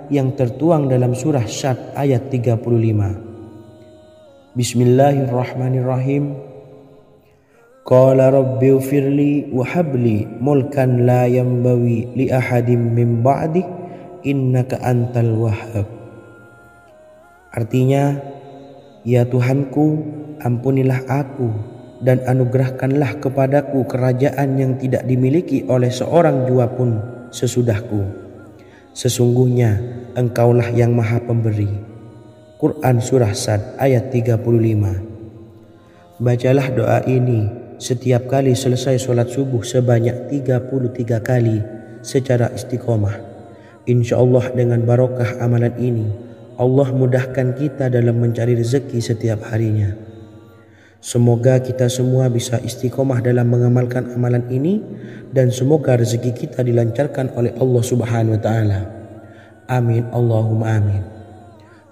yang tertuang dalam surah Syad ayat 35. Bismillahirrahmanirrahim. Qala rabbi ufirli wa habli mulkan la yanbawi li ahadim min ba'di innaka antal wahhab. Artinya, ya Tuhanku, ampunilah aku dan anugerahkanlah kepadaku kerajaan yang tidak dimiliki oleh seorang jua pun sesudahku. Sesungguhnya Engkaulah yang Maha Pemberi. Quran Surah Sad ayat 35. Bacalah doa ini setiap kali selesai sholat subuh sebanyak 33 kali secara istiqomah. Insya Allah dengan barokah amalan ini, Allah mudahkan kita dalam mencari rezeki setiap harinya. Semoga kita semua bisa istiqomah dalam mengamalkan amalan ini, dan semoga rezeki kita dilancarkan oleh Allah Subhanahu wa Ta'ala. Amin Allahumma amin.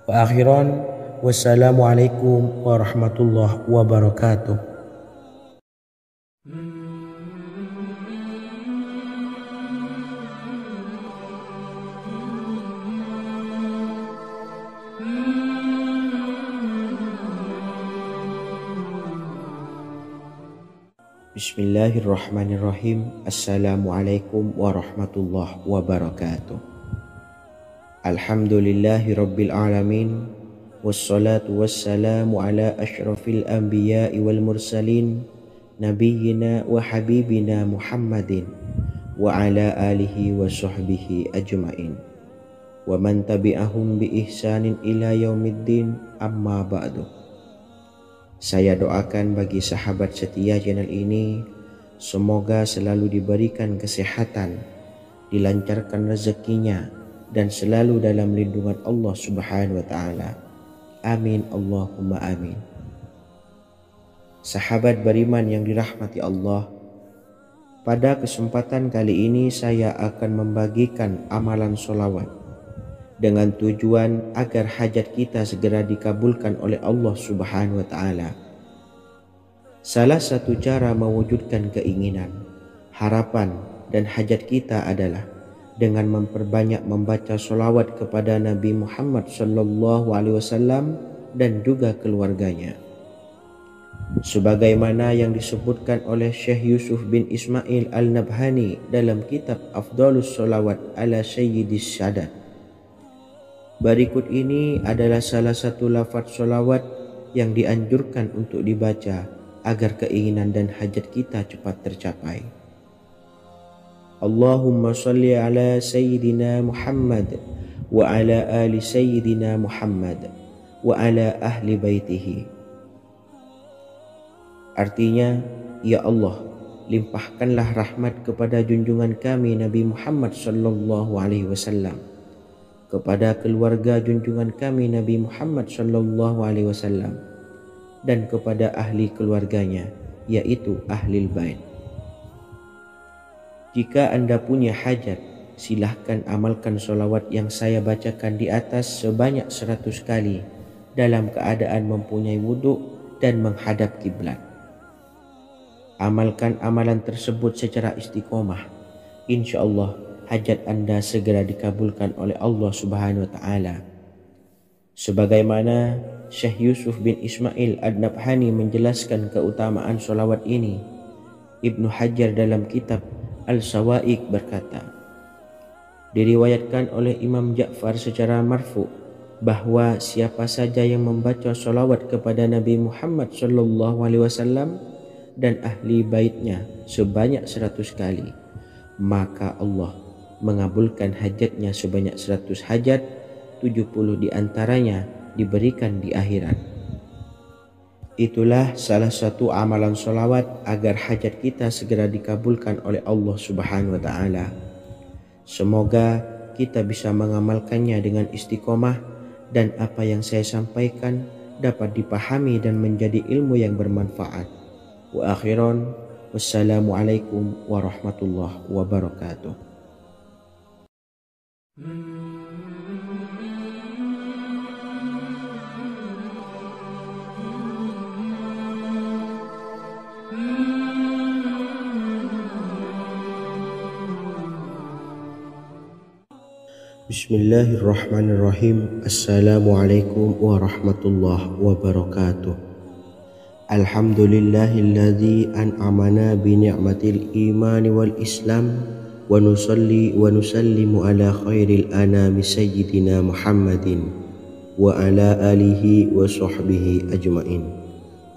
Wa akhiran, wassalamualaikum warahmatullahi wabarakatuh. Bismillahirrahmanirrahim. Assalamualaikum warahmatullahi wabarakatuh. Alhamdulillahi rabbil alamin. Wassalatu wassalamu ala ashrafil anbiya'i wal mursalin, nabiyyina wa habibina Muhammadin wa ala alihi wa sahbihi ajma'in wa man tabi'ahum bi ihsanin ila yaumiddin, amma ba'du. Saya doakan bagi sahabat setia channel ini, semoga selalu diberikan kesehatan, dilancarkan rezekinya, dan selalu dalam lindungan Allah Subhanahu wa Ta'ala. Amin Allahumma amin. Sahabat beriman yang dirahmati Allah, pada kesempatan kali ini saya akan membagikan amalan sholawat dengan tujuan agar hajat kita segera dikabulkan oleh Allah Subhanahu wa Ta'ala. Salah satu cara mewujudkan keinginan, harapan, dan hajat kita adalah dengan memperbanyak membaca sholawat kepada Nabi Muhammad SAW dan juga keluarganya. Sebagaimana yang disebutkan oleh Syekh Yusuf bin Ismail Al-Nabhani dalam kitab Afdhalus Sholawat ala Sayyidis Sadat. Berikut ini adalah salah satu lafaz sholawat yang dianjurkan untuk dibaca agar keinginan dan hajat kita cepat tercapai. Allahumma salli ala Sayyidina Muhammad wa ala ali Sayyidina Muhammad wa ala ahli baitihi. Artinya, ya Allah, limpahkanlah rahmat kepada junjungan kami Nabi Muhammad SAW, kepada keluarga junjungan kami Nabi Muhammad SAW, dan kepada ahli keluarganya, yaitu ahlil bait. Jika Anda punya hajat, silahkan amalkan sholawat yang saya bacakan di atas sebanyak 100 kali dalam keadaan mempunyai wudhu dan menghadap kiblat. Amalkan amalan tersebut secara istiqomah. Insya Allah hajat Anda segera dikabulkan oleh Allah Subhanahu wa Ta'ala. Sebagaimana Syekh Yusuf bin Ismail Ad-Nabhani menjelaskan keutamaan sholawat ini, Ibnu Hajar dalam kitab Al-Sawa'iq berkata, diriwayatkan oleh Imam Ja'far secara marfu bahwa siapa saja yang membaca sholawat kepada Nabi Muhammad SAW dan ahli baitnya sebanyak 100 kali, maka Allah mengabulkan hajatnya sebanyak 100 hajat, 70 diantaranya diberikan di akhirat. Itulah salah satu amalan sholawat agar hajat kita segera dikabulkan oleh Allah Subhanahu wa Ta'ala. Semoga kita bisa mengamalkannya dengan istiqomah dan apa yang saya sampaikan dapat dipahami dan menjadi ilmu yang bermanfaat. Wa akhiran, wassalamualaikum warahmatullahi wabarakatuh. Bismillahirrahmanirrahim. Assalamualaikum warahmatullahi wabarakatuh. Alhamdulillahilladzi an'amana bi ni'matil imani wal islam wa nusalli wa nusallimu ala khairil anami sayyidina Muhammadin wa ala alihi wa sahbihi ajma'in,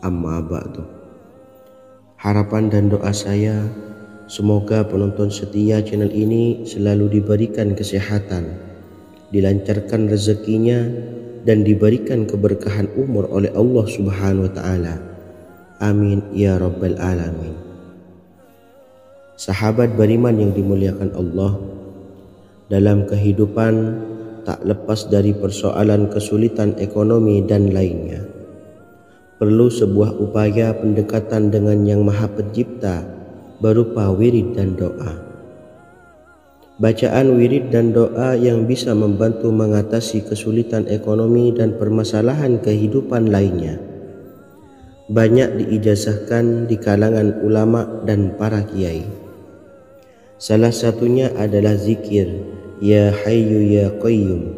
amma ba'du. Harapan dan doa saya, semoga penonton setia channel ini selalu diberikan kesehatan, dilancarkan rezekinya, dan diberikan keberkahan umur oleh Allah Subhanahu wa Ta'ala. Amin ya rabbal alamin. Sahabat beriman yang dimuliakan Allah, dalam kehidupan tak lepas dari persoalan kesulitan ekonomi dan lainnya. Perlu sebuah upaya pendekatan dengan Yang Maha Pencipta berupa wirid dan doa. Bacaan wirid dan doa yang bisa membantu mengatasi kesulitan ekonomi dan permasalahan kehidupan lainnya banyak diijazahkan di kalangan ulama dan para kiai. Salah satunya adalah zikir Ya Hayyu Ya Qayyum,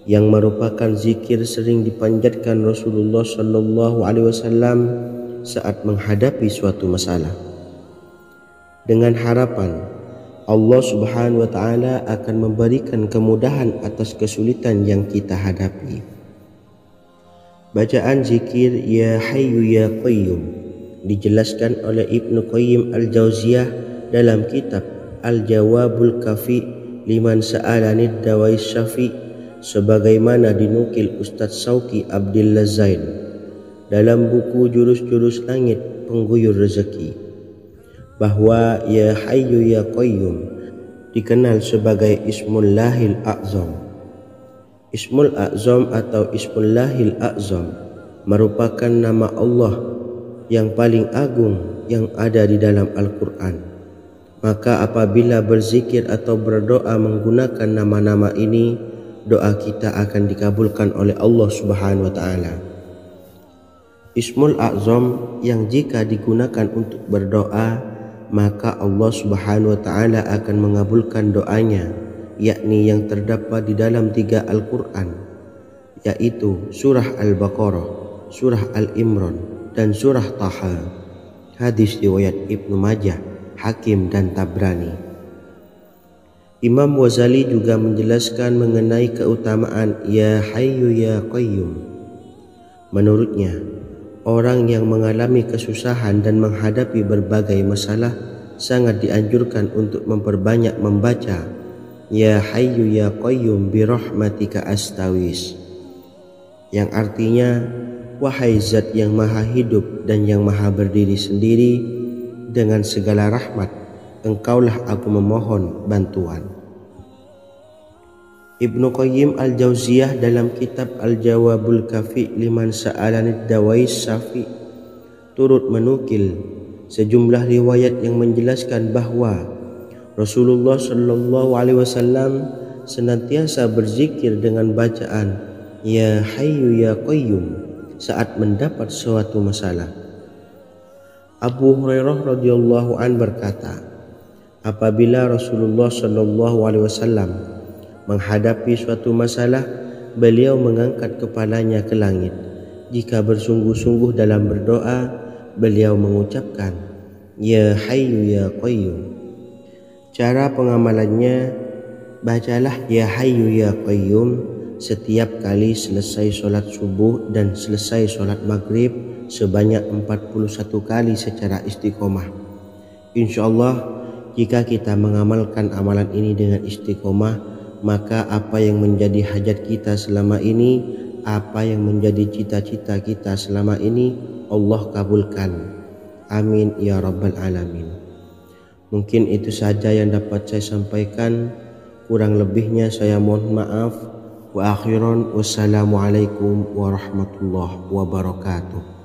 yang merupakan zikir sering dipanjatkan Rasulullah SAW saat menghadapi suatu masalah. dengan harapan Allah Subhanahu wa taala akan memberikan kemudahan atas kesulitan yang kita hadapi. Bacaan zikir Ya Hayyu Ya Qayyum dijelaskan oleh Ibnu Qayyim Al-Jauziyah dalam kitab Al-Jawabul Kafi liman sa'alanid dawais syafi, sebagaimana dinukil Ustadz Sauki Abdillah Zain dalam buku Jurus-Jurus Langit Pengguyur Rezeki, bahwa Ya Hayyu Ya Qayyum dikenal sebagai Ismullahil A'zam. Ismul A'zam atau Ismullahil A'zam merupakan nama Allah yang paling agung yang ada di dalam Al-Quran. Maka apabila berzikir atau berdoa menggunakan nama-nama ini, doa kita akan dikabulkan oleh Allah Subhanahu wa taala. Ismul A'zam yang jika digunakan untuk berdoa, maka Allah Subhanahu wa taala akan mengabulkan doanya, yakni yang terdapat di dalam 3 Al-Quran, yaitu surah Al-Baqarah, surah Al-Imran, dan surah Taha. Hadis riwayat Ibnu Majah, Hakim, dan Tabrani. Imam Ghazali juga menjelaskan mengenai keutamaan Ya Hayyu Ya Qayyum. Menurutnya, orang yang mengalami kesusahan dan menghadapi berbagai masalah sangat dianjurkan untuk memperbanyak membaca Ya Hayyu Ya Qayyum birahmatika astawis, yang artinya wahai zat yang maha hidup dan yang maha berdiri sendiri, dengan segala rahmat engkaulah aku memohon bantuan. Ibnu Qayyim Al-Jauziyah dalam kitab Al-Jawabul Kafi liman sa'alanid dawais syafi turut menukil sejumlah riwayat yang menjelaskan bahwa Rasulullah Shallallahu Alaihi Wasallam senantiasa berzikir dengan bacaan Ya Hayyu Ya Qayyum saat mendapat suatu masalah. Abu Hurairah radhiyallahu an berkata, apabila Rasulullah Shallallahu Alaihi Wasallam menghadapi suatu masalah, beliau mengangkat kepalanya ke langit. Jika bersungguh-sungguh dalam berdoa, beliau mengucapkan Ya Hayyu Ya Qayyum. Cara pengamalannya, bacalah Ya Hayyu Ya Qayyum setiap kali selesai sholat subuh dan selesai sholat maghrib sebanyak 41 kali secara istiqomah. Insyaallah, jika kita mengamalkan amalan ini dengan istiqomah, maka apa yang menjadi hajat kita selama ini, apa yang menjadi cita-cita kita selama ini, Allah kabulkan. Amin ya rabbal alamin. Mungkin itu saja yang dapat saya sampaikan. Kurang lebihnya saya mohon maaf. Wa akhiran, wassalamualaikum warahmatullahi wabarakatuh.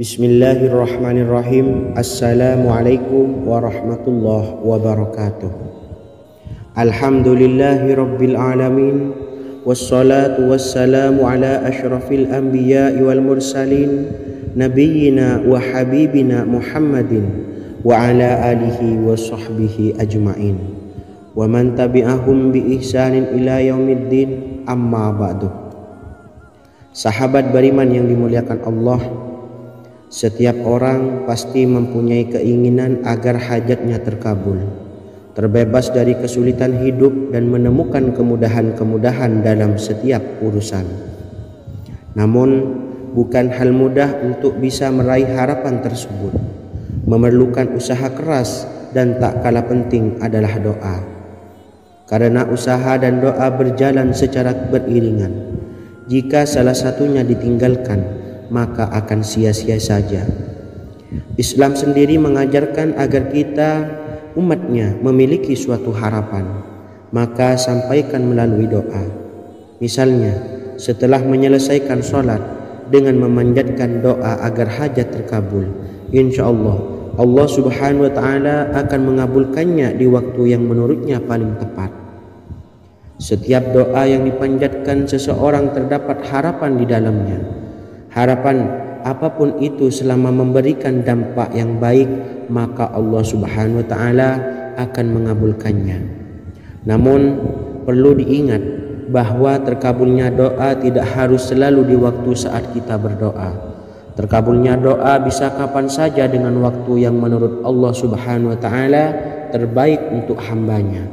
Bismillahirrahmanirrahim. Assalamualaikum warahmatullahi wabarakatuh. Alhamdulillahi rabbil alamin, wassalatu wassalamu ala ashrafil anbiya'i wal mursalin, nabiyyina wa habibina Muhammadin wa ala alihi wa sahbihi ajma'in, wa man tabi'ahum bi ihsanin ila yaumiddin, amma ba'du. Sahabat beriman yang dimuliakan Allah, setiap orang pasti mempunyai keinginan agar hajatnya terkabul, terbebas dari kesulitan hidup dan menemukan kemudahan-kemudahan dalam setiap urusan. Namun, bukan hal mudah untuk bisa meraih harapan tersebut. Memerlukan usaha keras dan tak kalah penting adalah doa. Karena usaha dan doa berjalan secara beriringan. Jika salah satunya ditinggalkan, maka akan sia-sia saja. Islam sendiri mengajarkan agar kita umatnya memiliki suatu harapan, maka sampaikan melalui doa. Misalnya, setelah menyelesaikan sholat dengan memanjatkan doa agar hajat terkabul, insyaallah Allah Subhanahu wa taala akan mengabulkannya di waktu yang menurutnya paling tepat. Setiap doa yang dipanjatkan seseorang terdapat harapan di dalamnya. Harapan apapun itu selama memberikan dampak yang baik, maka Allah Subhanahu wa taala akan mengabulkannya. Namun perlu diingat bahwa terkabulnya doa tidak harus selalu di waktu saat kita berdoa. Terkabulnya doa bisa kapan saja dengan waktu yang menurut Allah Subhanahu wa taala terbaik untuk hambanya.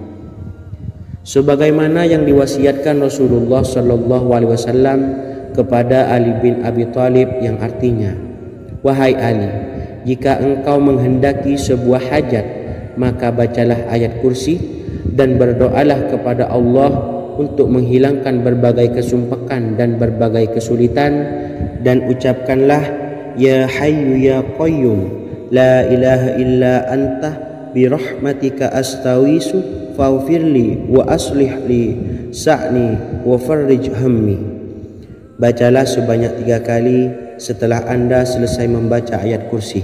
Sebagaimana yang diwasiatkan Rasulullah sallallahu alaihi wasallam kepada Ali bin Abi Thalib, yang artinya, "Wahai Ali, jika engkau menghendaki sebuah hajat, maka bacalah ayat kursi dan berdoalah kepada Allah untuk menghilangkan berbagai kesumpakan dan berbagai kesulitan, dan ucapkanlah, Ya Hayyu Ya Qayyum, La ilaha illa anta birahmatika astawisu faghfirli wa aslih li sa'ni wa farrij hammi." Bacalah sebanyak 3 kali setelah Anda selesai membaca ayat kursi.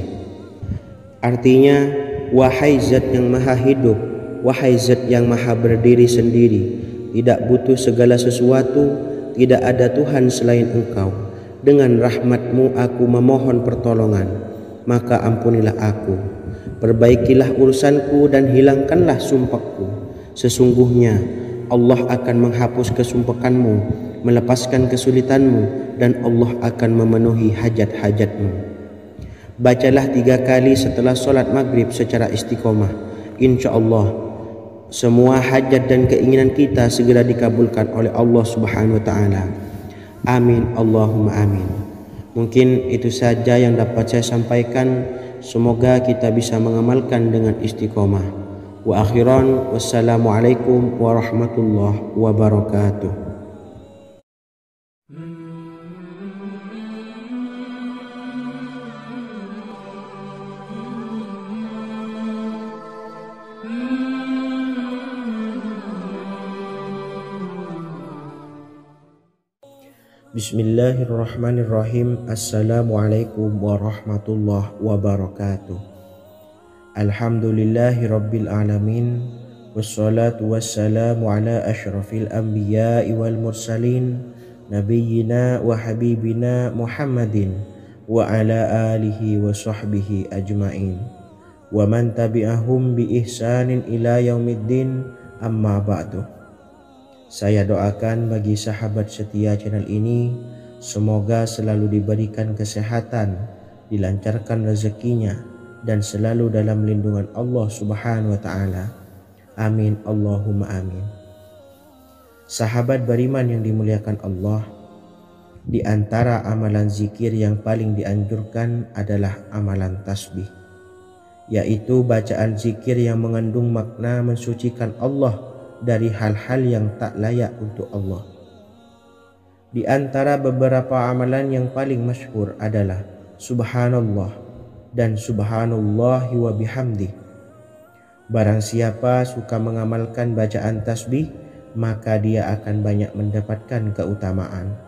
Artinya, wahai zat yang maha hidup, wahai zat yang maha berdiri sendiri, tidak butuh segala sesuatu, tidak ada Tuhan selain Engkau. Dengan rahmat-Mu aku memohon pertolongan, maka ampunilah aku. Perbaikilah urusanku dan hilangkanlah sumpahku. Sesungguhnya Allah akan menghapus kesumpakanmu, melepaskan kesulitanmu, dan Allah akan memenuhi hajat-hajatmu. Bacalah 3 kali setelah solat maghrib secara istiqomah. Insya Allah semua hajat dan keinginan kita segera dikabulkan oleh Allah Subhanahu wa taala. Amin Allahumma amin. Mungkin itu saja yang dapat saya sampaikan. Semoga kita bisa mengamalkan dengan istiqomah. Wa akhiran, wassalamualaikum warahmatullahi wabarakatuh. Bismillahirrahmanirrahim. Assalamualaikum warahmatullahi wabarakatuh. Alhamdulillahi rabbil alamin, wassalatu wassalamu ala ashrafil anbiya'i wal mursalin, nabiyyina wa habibina Muhammadin wa ala alihi wa sahbihi ajma'in, wa man tabi'ahum bi ihsanin ila yaumiddin, amma ba'du. Saya doakan bagi sahabat setia channel ini, semoga selalu diberikan kesehatan, dilancarkan rezekinya, dan selalu dalam lindungan Allah Subhanahu wa taala. Amin Allahumma amin. Sahabat beriman yang dimuliakan Allah, di antara amalan zikir yang paling dianjurkan adalah amalan tasbih, yaitu bacaan zikir yang mengandung makna mensucikan Allah dari hal-hal yang tak layak untuk Allah. Di antara beberapa amalan yang paling masyhur adalah Subhanallah dan Subhanallahi wa bihamdih. Barang siapa suka mengamalkan bacaan tasbih, maka dia akan banyak mendapatkan keutamaan.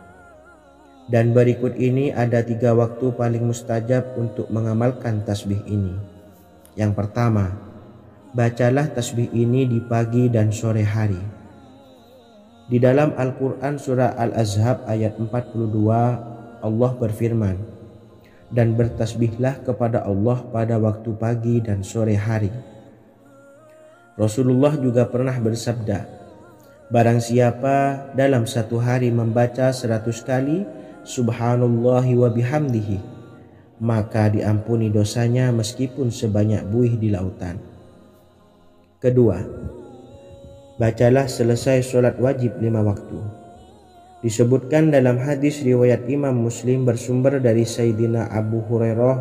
Dan berikut ini ada 3 waktu paling mustajab untuk mengamalkan tasbih ini. Yang pertama, bacalah tasbih ini di pagi dan sore hari. Di dalam Al-Quran surah Al-Ahzab ayat 42, Allah berfirman, "Dan bertasbihlah kepada Allah pada waktu pagi dan sore hari." Rasulullah juga pernah bersabda, "Barang siapa dalam satu hari membaca 100 kali Subhanallahi wa bihamdihi, maka diampuni dosanya meskipun sebanyak buih di lautan." Kedua, bacalah selesai sholat wajib 5 waktu. Disebutkan dalam hadis riwayat Imam Muslim bersumber dari Sayyidina Abu Hurairah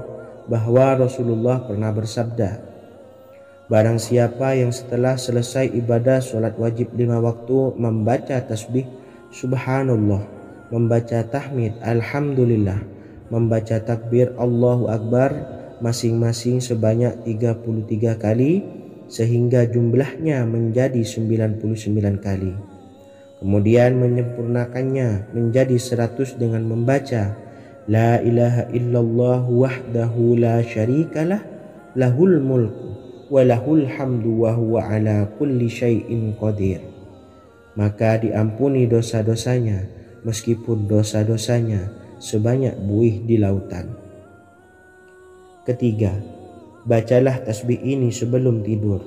bahwa Rasulullah pernah bersabda, "Barang siapa yang setelah selesai ibadah sholat wajib 5 waktu membaca tasbih Subhanallah, membaca tahmid Alhamdulillah, membaca takbir Allahu Akbar masing-masing sebanyak 33 kali, sehingga jumlahnya menjadi 99 kali. Kemudian menyempurnakannya menjadi 100 dengan membaca La ilaha illallah wahdahu la syarikalah, lahul mulku wa lahul hamdu wa huwa ala kulli syai'in qadir. Maka diampuni dosa-dosanya meskipun dosa-dosanya sebanyak buih di lautan. Ketiga, bacalah tasbih ini sebelum tidur.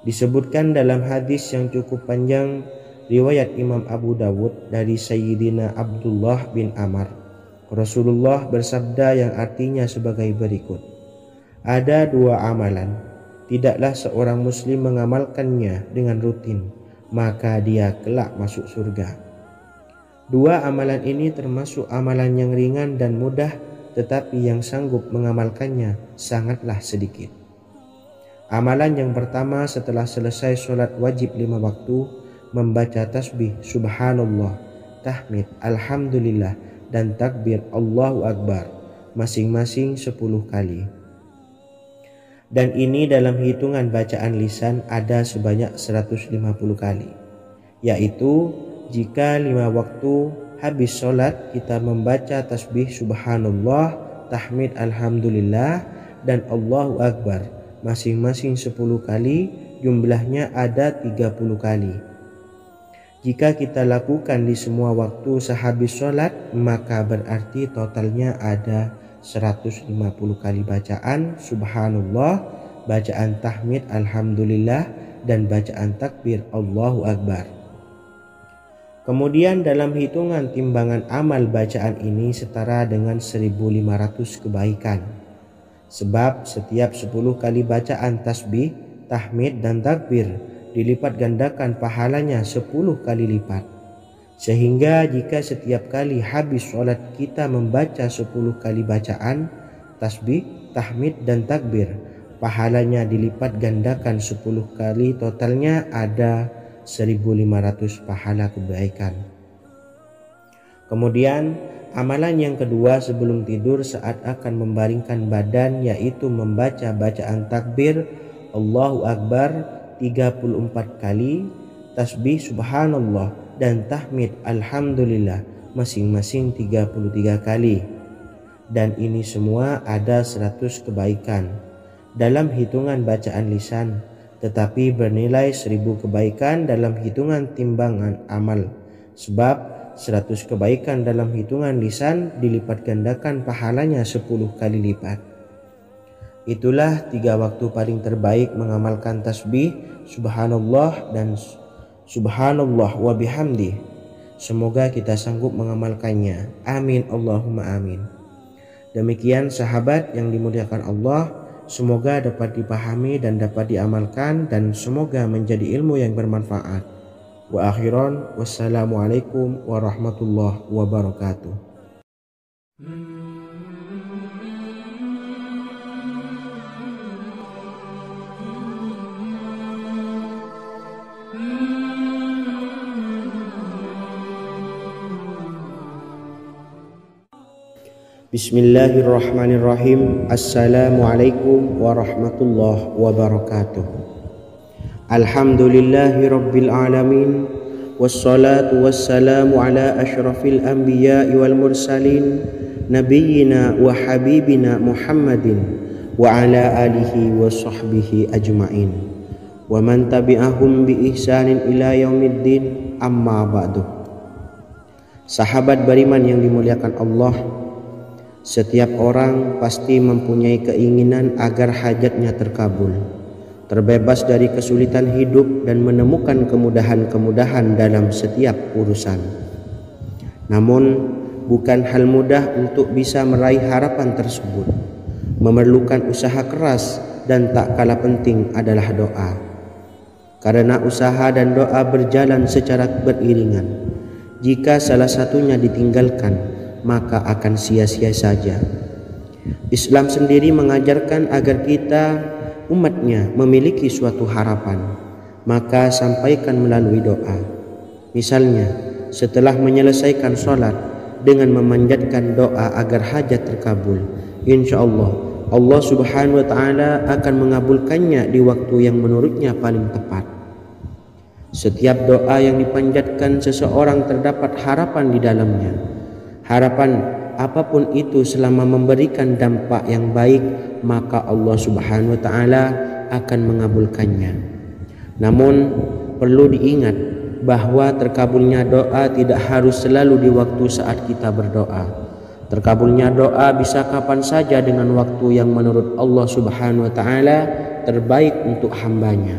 Disebutkan dalam hadis yang cukup panjang riwayat Imam Abu Dawud dari Sayyidina Abdullah bin Amr, Rasulullah bersabda yang artinya sebagai berikut: ada dua amalan, tidaklah seorang muslim mengamalkannya dengan rutin, maka dia kelak masuk surga. Dua amalan ini termasuk amalan yang ringan dan mudah, tetapi yang sanggup mengamalkannya sangatlah sedikit. Amalan yang pertama setelah selesai sholat wajib 5 waktu, membaca tasbih subhanallah, tahmid, alhamdulillah, dan takbir Allahu Akbar masing-masing 10 kali. Dan ini dalam hitungan bacaan lisan ada sebanyak 150 kali, yaitu jika 5 waktu habis sholat kita membaca tasbih subhanallah, tahmid, alhamdulillah, dan Allahu Akbar masing-masing 10 kali, jumlahnya ada 30 kali. Jika kita lakukan di semua waktu sehabis sholat, maka berarti totalnya ada 150 kali bacaan subhanallah, bacaan tahmid alhamdulillah, dan bacaan takbir Allahu Akbar. Kemudian dalam hitungan timbangan amal bacaan ini setara dengan 1500 kebaikan. Sebab setiap 10 kali bacaan tasbih, tahmid, dan takbir dilipat gandakan pahalanya 10 kali lipat. Sehingga jika setiap kali habis sholat kita membaca 10 kali bacaan tasbih, tahmid, dan takbir, pahalanya dilipat gandakan 10 kali, totalnya ada 1500 pahala kebaikan. Kemudian amalan yang kedua sebelum tidur saat akan membaringkan badan, yaitu membaca bacaan takbir Allahu Akbar 34 kali, tasbih subhanallah, dan tahmid alhamdulillah masing-masing 33 kali. Dan ini semua ada 100 kebaikan dalam hitungan bacaan lisan, tetapi bernilai 1000 kebaikan dalam hitungan timbangan amal. Sebab 100 kebaikan dalam hitungan lisan dilipat gandakan pahalanya 10 kali lipat. Itulah 3 waktu paling terbaik mengamalkan tasbih subhanallah dan subhanallah wa bihamdi. Semoga kita sanggup mengamalkannya. Amin Allahumma amin. Demikian sahabat yang dimuliakan Allah, semoga dapat dipahami dan dapat diamalkan, dan semoga menjadi ilmu yang bermanfaat. Wa akhiran, wassalamualaikum warahmatullahi wabarakatuh. Bismillahirrahmanirrahim. Assalamualaikum warahmatullahi wabarakatuh. Alhamdulillahi rabbil alamin, wassalatu wassalamu ala ashrafil anbiya'i wal mursalin, nabiyyina wa habibina Muhammadin wa ala alihi wa sahbihi ajma'in, wa man tabi'ahum bi ihsanin ila yaumiddin, amma ba'du. Sahabat beriman yang dimuliakan Allah, setiap orang pasti mempunyai keinginan agar hajatnya terkabul, terbebas dari kesulitan hidup, dan menemukan kemudahan-kemudahan dalam setiap urusan. Namun bukan hal mudah untuk bisa meraih harapan tersebut. Memerlukan usaha keras, dan tak kalah penting adalah doa. Karena usaha dan doa berjalan secara beriringan. Jika salah satunya ditinggalkan, maka akan sia-sia saja. Islam sendiri mengajarkan agar kita umatnya memiliki suatu harapan, maka sampaikan melalui doa. Misalnya setelah menyelesaikan sholat dengan memanjatkan doa agar hajat terkabul, insya Allah subhanahu wa ta'ala akan mengabulkannya di waktu yang menurutnya paling tepat. Setiap doa yang dipanjatkan seseorang terdapat harapan di dalamnya. Harapan apapun itu selama memberikan dampak yang baik, maka Allah subhanahu wa ta'ala akan mengabulkannya. Namun perlu diingat bahwa terkabulnya doa tidak harus selalu di waktu saat kita berdoa. Terkabulnya doa bisa kapan saja dengan waktu yang menurut Allah Subhanahu wa taala terbaik untuk hambanya.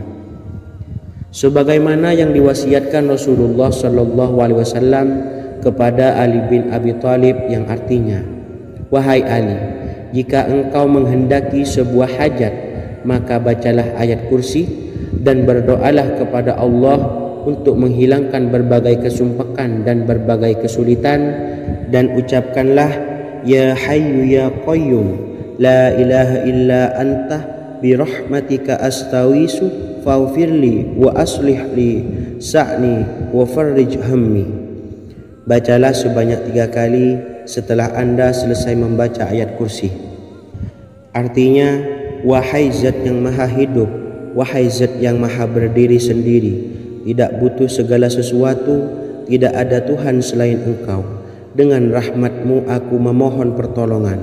Sebagaimana yang diwasiatkan Rasulullah sallallahu alaihi wasallam kepada Ali bin Abi Thalib yang artinya, "Wahai Ali, jika engkau menghendaki sebuah hajat, maka bacalah ayat kursi dan berdoalah kepada Allah untuk menghilangkan berbagai kesumpakan dan berbagai kesulitan, dan ucapkanlah, Ya Hayyu Ya Qayyum, La ilaha illa anta birahmatika astawisu faghfirli wa aslih li sa'ni wa farrij hammi." Bacalah sebanyak 3 kali setelah Anda selesai membaca ayat kursi. Artinya, wahai zat yang maha hidup, wahai zat yang maha berdiri sendiri, tidak butuh segala sesuatu, tidak ada Tuhan selain Engkau. Dengan rahmat-Mu aku memohon pertolongan,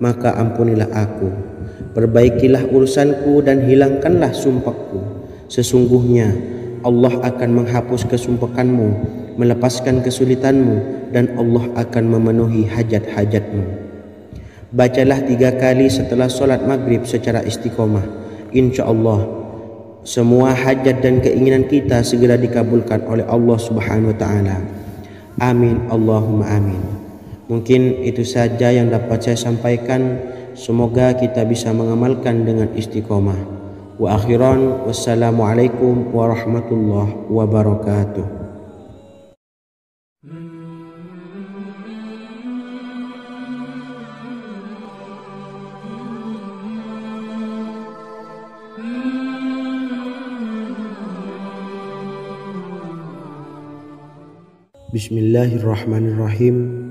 maka ampunilah aku. Perbaikilah urusanku dan hilangkanlah sumpahku. Sesungguhnya Allah akan menghapus kesumpahanmu, melepaskan kesulitanmu, dan Allah akan memenuhi hajat-hajatmu. Bacalah 3 kali setelah sholat maghrib secara istiqomah. Insya Allah semua hajat dan keinginan kita segera dikabulkan oleh Allah Subhanahu wa taala. Amin Allahumma amin. Mungkin itu saja yang dapat saya sampaikan. Semoga kita bisa mengamalkan dengan istiqomah. Wa akhiran, wassalamualaikum warahmatullahi wabarakatuh. Bismillahirrahmanirrahim.